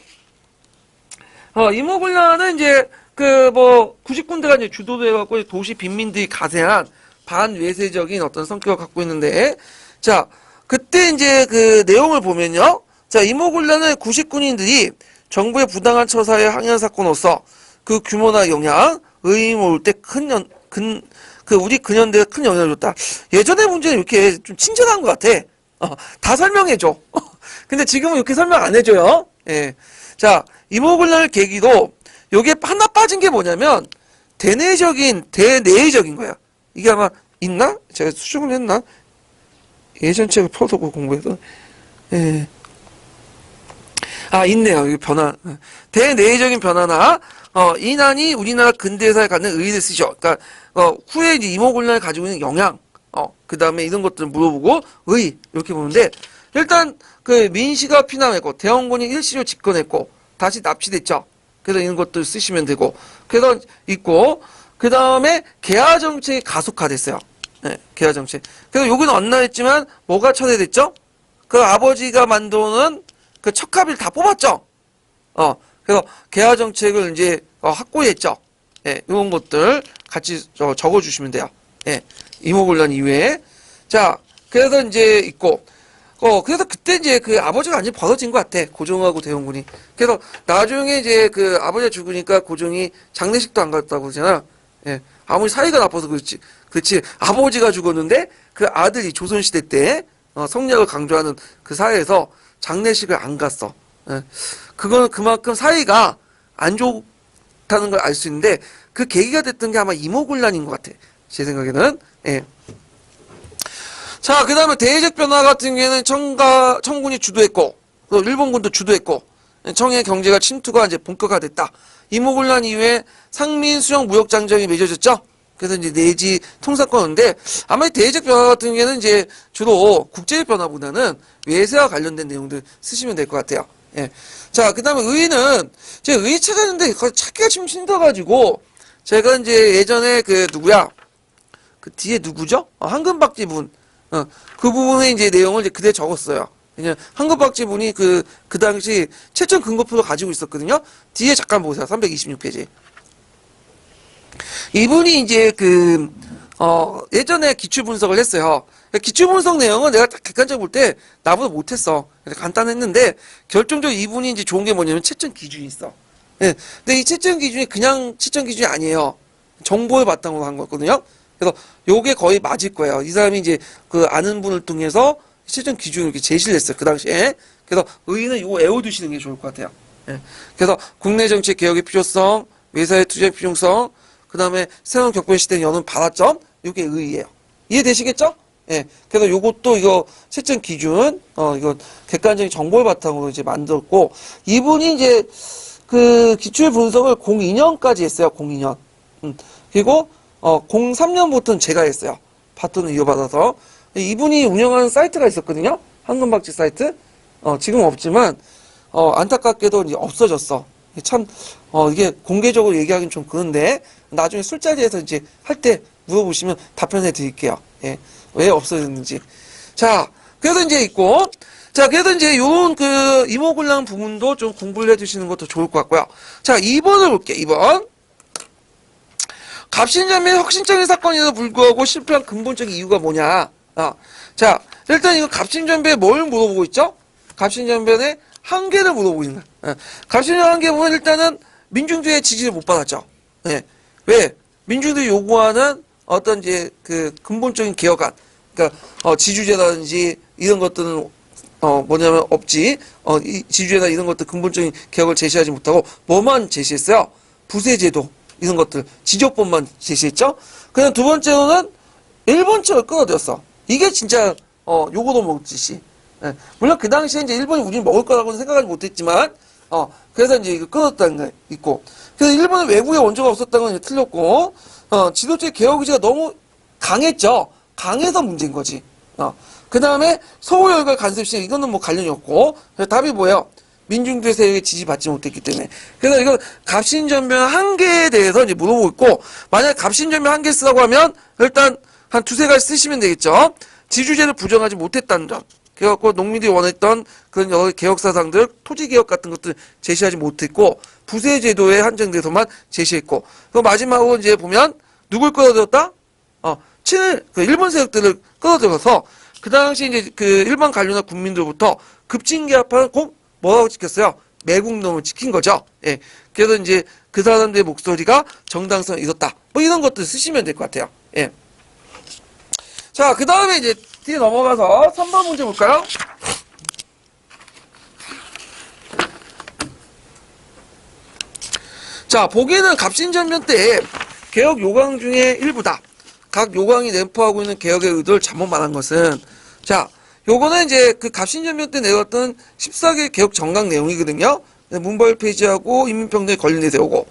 이모군란은 이제, 90군데가 이제 주도도 해갖고 도시 빈민들이 가세한 반외세적인 어떤 성격을 갖고 있는데, 자, 그때 이제 그 내용을 보면요. 자, 이모군란은 90군인들이 정부의 부당한 처사에 항의한 사건으로서 그 규모나 영향, 의미 모을 때 우리 근현대에 큰 영향을 줬다. 예전의 문제는 이렇게 좀 친절한 것 같아. 다 설명해줘. 근데 지금은 이렇게 설명 안 해줘요. 예. 자, 이모군란을 계기로 여기에 하나 빠진 게 뭐냐면 대내적인 거야. 이게 아마 있나? 제가 수정을 했나? 예전 책을 펴두고 공부해서. 예. 있네요. 이 변화. 대내적인 변화나, 이난이 우리나라 근대사에 갖는 의의를 쓰죠. 그러니까, 후에 이제 이모군란을 가지고 있는 영향, 그 다음에 이런 것들을 물어보고, 이렇게 보는데, 일단, 민씨가 피난했고, 대원군이 일시로 집권했고, 다시 납치됐죠. 그래서 이런 것들 쓰시면 되고, 그래서 있고, 그 다음에 개화정책이 가속화됐어요. 네, 개화정책. 그래서 여기는 안 나왔지만, 뭐가 철회됐죠? 그 아버지가 만드는 그 척합을 다 뽑았죠? 그래서 개화정책을 이제 확고했죠? 예, 이런 것들 같이 적어주시면 돼요. 예, 이모군란 이후에. 자, 그래서 이제 있고, 그래서 그때 이제 그 아버지가 완전히 벌어진 것 같아. 고종하고 대원군이. 그래서 나중에 이제 그 아버지가 죽으니까 고종이 장례식도 안 갔다고 그러잖아. 예. 아무리 사이가 나빠서 그렇지. 그렇지. 아버지가 죽었는데 그 아들이 조선시대 때, 성략을 강조하는 그 사회에서 장례식을 안 갔어. 예. 그거는 그만큼 사이가 안 좋다는 걸 알 수 있는데 그 계기가 됐던 게 아마 이모군란인 것 같아. 제 생각에는. 예. 자, 그 다음에 대외적 변화 같은 경우에는 청군이 주도했고, 또 일본군도 주도했고, 청의 경제가 침투가 이제 본격화됐다. 이모군란 이후에 상민 수령 무역장정이 맺어졌죠? 그래서 이제 내지 통사권인데, 아마 대외적 변화 같은 경우에는 이제 주로 국제적 변화보다는 외세와 관련된 내용들 쓰시면 될 것 같아요. 예. 자, 그 다음에 의의는, 제가 의의 찾았는데, 찾기가 좀 힘들어가지고, 제가 이제 예전에 그 뒤에 누구죠? 황금박쥐분. 그 부분에 이제 내용을 이제 그대로 적었어요. 그냥 황금박쥐분이 그 당시 최천 근거표를 가지고 있었거든요. 뒤에 잠깐 보세요. 326페이지. 이분이 이제 예전에 기출분석을 했어요. 기출분석 내용은 내가 딱 객관적으로 볼 때 나보다 못했어. 간단했는데, 결정적으로 이분이 이제 좋은 게 뭐냐면 채점 기준이 있어. 예. 근데 이 채점 기준이 그냥 채점 기준이 아니에요. 정보를 바탕으로 한 거거든요. 그래서 요게 거의 맞을 거예요. 이 사람이 이제 그 아는 분을 통해서 실전 기준을 이렇게 제시를 했어요. 그 당시에. 그래서 의의는 이거 외워두시는 게 좋을 것 같아요. 예. 그래서 국내 정책 개혁의 필요성, 외사의 투자의 필요성, 그 다음에 새로운 격변 시대의 여는 발화점, 이게 의의예요. 이해되시겠죠? 예. 그래서 요것도 이거 실전 기준, 이거 객관적인 정보를 바탕으로 이제 만들었고, 이분이 이제 그 기출 분석을 02년까지 했어요. 02년. 그리고 03년부터는 제가 했어요. 바톤을 이어받아서. 이분이 운영하는 사이트가 있었거든요. 황금박쥐 사이트. 지금 없지만, 안타깝게도 이제 없어졌어. 참, 이게 공개적으로 얘기하기는 좀 그런데, 나중에 술자리에서 이제 할 때 물어보시면 답변해 드릴게요. 예. 왜 없어졌는지. 자, 그래서 이제 있고, 자, 그래도 이제 요런 그 이모군란 부분도 좀 공부를 해주시는 것도 좋을 것 같고요. 자, 2번을 볼게요. 2번. 갑신전변의 혁신적인 사건에도 불구하고 실패한 근본적인 이유가 뭐냐. 자, 일단 이거 갑신전변에 뭘 물어보고 있죠? 갑신전변의 한계를 물어보고 있는 거야. 갑신전변 한계 보면 일단은 민중들의 지지를 못 받았죠. 예. 왜? 민중들이 요구하는 어떤 이제 그 근본적인 개혁안, 그러니까 지주제라든지 이런 것들은 뭐냐면 없지. 이 지주제나 이런 것들 근본적인 개혁을 제시하지 못하고 뭐만 제시했어요? 부세제도 이런 것들 지조법만 제시했죠. 그냥 두 번째로는 일본처럼 끌어들였어. 이게 진짜 요거도 먹듯이. 예. 물론 그 당시에 이제 일본이 우리를 먹을 거라고는 생각하지 못했지만 그래서 이제 이거 끊었다는 게 있고, 그래서 일본은 외부에 원조가 없었다는 건 틀렸고, 지도체 개혁 의지가 너무 강했죠. 강해서 문제인 거지. 그 다음에 서울열과 간섭시행, 이거는 뭐 관련이 없고, 그래서 답이 뭐예요? 민중들 세력에 지지받지 못했기 때문에. 그래서 이거 갑신전변 한계에 대해서 이제 물어보고 있고, 만약 갑신전변 한계 쓰라고 하면 일단 한 두세 가지 쓰시면 되겠죠. 지주제를 부정하지 못했다는 점. 그래갖고 농민들이 원했던 그런 여러 개혁 사상들, 토지 개혁 같은 것들 제시하지 못했고, 부세 제도에 한정돼서만 제시했고, 그 마지막으로 이제 보면 누굴 끌어들였다? 친일 그 일본 세력들을 끌어들여서 그 당시 이제 그 일반 관료나 국민들부터 급진개합하는 꼭 뭐라고 지켰어요? 매국노를 지킨 거죠. 예. 그래서 이제 그 사람들의 목소리가 정당성을 잃었다. 뭐 이런 것들 쓰시면 될 것 같아요. 예. 자, 그 다음에 이제 뒤에 넘어가서 3번 문제 볼까요? 자, 보기에는 갑신전변 때 개혁 요강 중에 일부다. 각 요강이 내포하고 있는 개혁의 의도를 잘못 말한 것은, 자, 요거는 이제 그 갑신전변 때 내었던 14개 개혁 정강 내용이거든요. 문벌 폐지하고 인민평등의 권리를 세우고,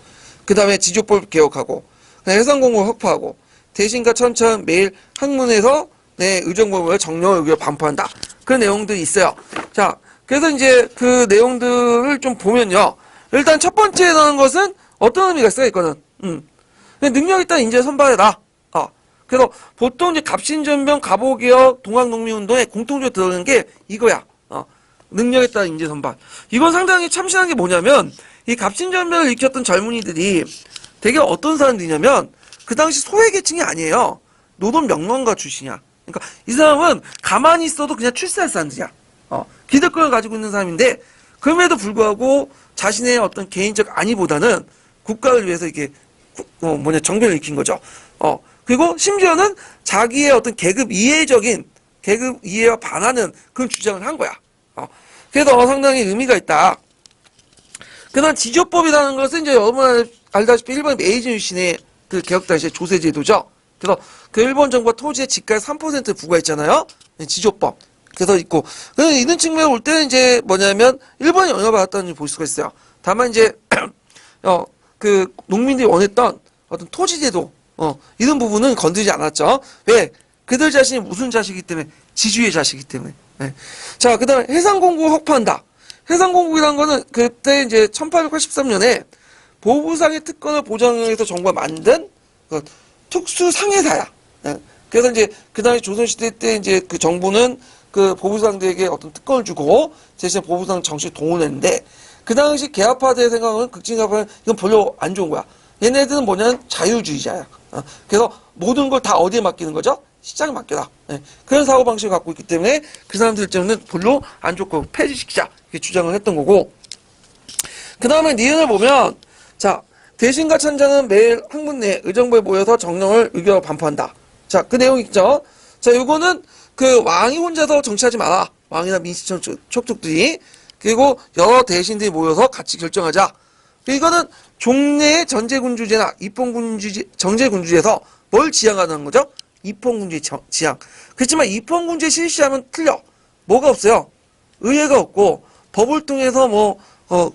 그 다음에 지조법 개혁하고, 해상공고 확보하고, 대신과 천천 매일 학문에서 의정부를 정령을 의견 반포한다. 그런 내용들이 있어요. 자, 그래서 이제 그 내용들을 좀 보면요. 일단 첫 번째 나오는 것은 어떤 의미가 있어요, 이거는? 능력 있다 인재 선발해라. 그래서 보통 이제 갑신전변, 갑오개혁, 동학농민운동에 공통적으로 들어가는 게 이거야. 능력 있다 인재 선발. 이건 상당히 참신한 게 뭐냐면, 이 갑신전변을 일으켰던 젊은이들이 되게 어떤 사람들이냐면, 그 당시 소외계층이 아니에요. 노동 명망가 출신이야. 그러니까 이 사람은 가만히 있어도 그냥 출세할 사람들이야. 기득권을 가지고 있는 사람인데, 그럼에도 불구하고 자신의 어떤 개인적 안위보다는 국가를 위해서 이게 정변을 일으킨 거죠. 그리고 심지어는 자기의 어떤 계급 이해와 반하는 그런 주장을 한 거야. 그래서 상당히 의미가 있다. 그다음 지조법이라는 것은 이제 여러분 알다시피 일본 메이지 유신의 그 개혁 당시의 조세제도죠. 그래서 그 일본 정부가 토지의 지가의 3%를 부과했잖아요. 지조법. 그래서 있고. 그래서 이런 측면에 올 때는 이제 뭐냐면 일본이 영향을 받았다는 볼 수가 있어요. 다만 이제 그 농민들이 원했던 어떤 토지제도 이런 부분은 건드리지 않았죠. 왜? 그들 자신이 무슨 자식이기 때문에? 지주의 자식이기 때문에. 네. 자, 그 다음에 해상공고 확보한다. 해상공국이라는 거는 그때 이제 1883년에 보부상의 특권을 보장하기 위해서 정부가 만든 그 특수 상해사야. 네. 그래서 이제 그 당시 조선시대 때 이제 그 정부는 그 보부상들에게 어떤 특권을 주고 대신 보부상 정치를 동원했는데, 그 당시 개화파들의 생각은 극진개화파는 이건 별로 안 좋은 거야. 얘네들은 뭐냐면 자유주의자야. 그래서 모든 걸 다 어디에 맡기는 거죠? 시장에 맡겨라. 네. 그런 사고방식을 갖고 있기 때문에 그 사람들 때문에 별로 안 좋고 폐지시키자 이렇게 주장을 했던 거고, 그 다음에 니은을 보면, 자, 대신과 천자는 매일 학문 내 의정부에 모여서 정령을 의견을 반포한다. 자, 그 내용 있죠? 자, 요거는 그 왕이 혼자서 정치하지 마라. 왕이나 민씨 척족들이. 그리고 여러 대신들이 모여서 같이 결정하자. 이거는 종래의 전제군주제나 정제군주제에서 뭘 지향하는 거죠? 입헌군주의 지향. 그렇지만 입헌군주의 실시하면 틀려. 뭐가 없어요? 의회가 없고 법을 통해서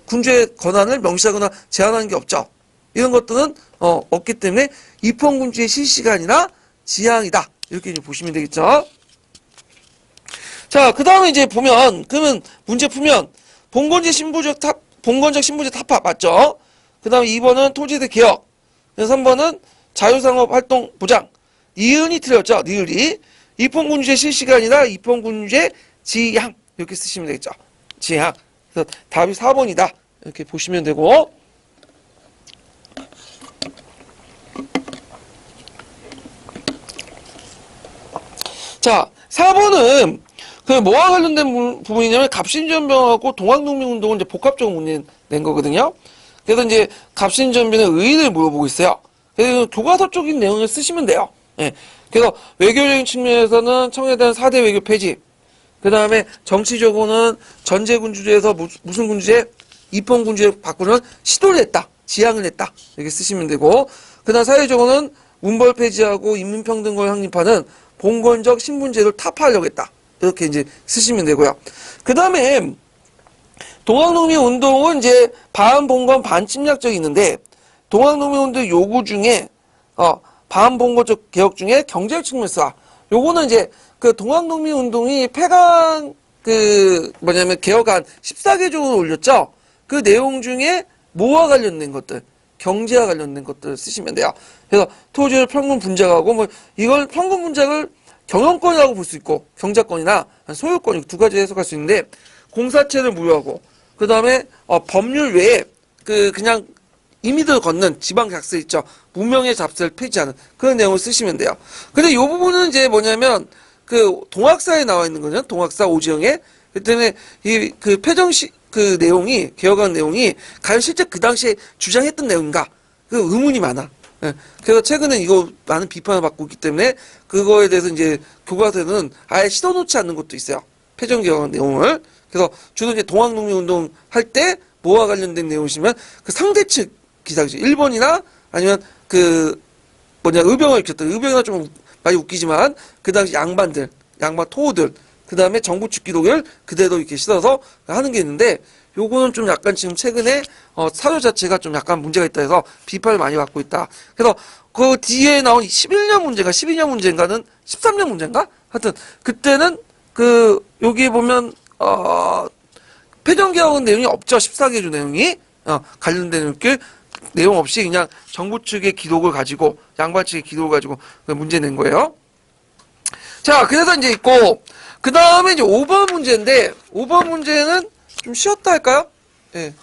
군주의 권한을 명시하거나 제한하는 게 없죠. 이런 것들은 없기 때문에 입헌군주의 실시가 아니라 지향이다. 이렇게 이제 보시면 되겠죠. 자, 그 다음에 이제 보면, 그러면 문제 풀면 봉건적 신부제 타파 맞죠? 그 다음에 2번은 토지대 개혁, 3번은 자유상업 활동 보장. 니은이 틀렸죠? 니을이. 입헌군주제 실시가 아니라 입헌군주제 지향. 이렇게 쓰시면 되겠죠. 지향. 그래서 답이 4번이다. 이렇게 보시면 되고. 자, 4번은 그 뭐와 관련된 부분이냐면 갑신전변하고 동학농민운동은 이제 복합적으로 문제 낸 거거든요. 그래서 이제 갑신전변의 의의를 물어보고 있어요. 그래서 교과서 쪽인 내용을 쓰시면 돼요. 예. 그래서 외교적인 측면에서는 청해대한 4대 외교 폐지. 그 다음에 정치적으로는 전제군주제에서 무슨 군주제? 입헌군주제 바꾸는 시도를 했다. 지향을 했다. 이렇게 쓰시면 되고. 그 다음 사회적으로는 문벌 폐지하고 인민평등을 확립하는 봉건적 신분제도를 타파하려고 했다. 이렇게 이제 쓰시면 되고요. 그 다음에 동학농민 운동은 이제 반봉건 반침략적이 있는데 동학농민 운동 요구 중에 반봉건적 개혁 중에 경제적 측면에서 요거는 이제 그 동학농민 운동이 폐강 개혁안 14개조를 올렸죠. 그 내용 중에 뭐와 관련된 것들, 경제와 관련된 것들을 쓰시면 돼요. 그래서 토지를 평균 분작하고 뭐 이걸 평균 분작을 경영권이라고 볼 수 있고 경작권이나 소유권 두 가지 해석할 수 있는데 공사체를 무효하고 그 다음에 법률 외에 그냥 임의들 걷는 지방 작세 있죠. 무명의 잡세를 폐지하는 그런 내용을 쓰시면 돼요. 근데 이 부분은 이제 뭐냐면 그 동학사에 나와 있는 거죠. 동학사 오지영에 그 때문에 이 그 폐정시 그 내용이 개혁안 내용이 과연 실제 그 당시에 주장했던 내용인가 그 의문이 많아. 예. 그래서 최근에 이거 많은 비판을 받고 있기 때문에 그거에 대해서 이제 교과서에는 아예 씻어놓지 않는 것도 있어요. 폐정개혁 내용을. 그래서 주로 이제 동학농민운동 할 때 뭐와 관련된 내용이시면 그 상대측 기사지 1번이나 아니면 의병을 일으켰던 의병은 좀 많이 웃기지만 그 당시 양반 토호들 그 다음에 정부 측 기록을 그대로 이렇게 실어서 하는 게 있는데 요거는 좀 약간 지금 최근에 사료 자체가 좀 약간 문제가 있다 해서 비판을 많이 받고 있다. 그래서 그 뒤에 나온 11년 문제인가 12년 문제인가는 13년 문제인가? 하여튼 그때는 여기 보면 폐정개혁은 내용이 없죠. 14개조 내용이 관련된 내용 없이 그냥 정부 측의 기록을 가지고 양반 측의 기록을 가지고 문제 낸 거예요. 자, 그래서 이제 있고 그 다음에 이제 5번 문제인데 5번 문제는 좀 쉬웠다 할까요? 예.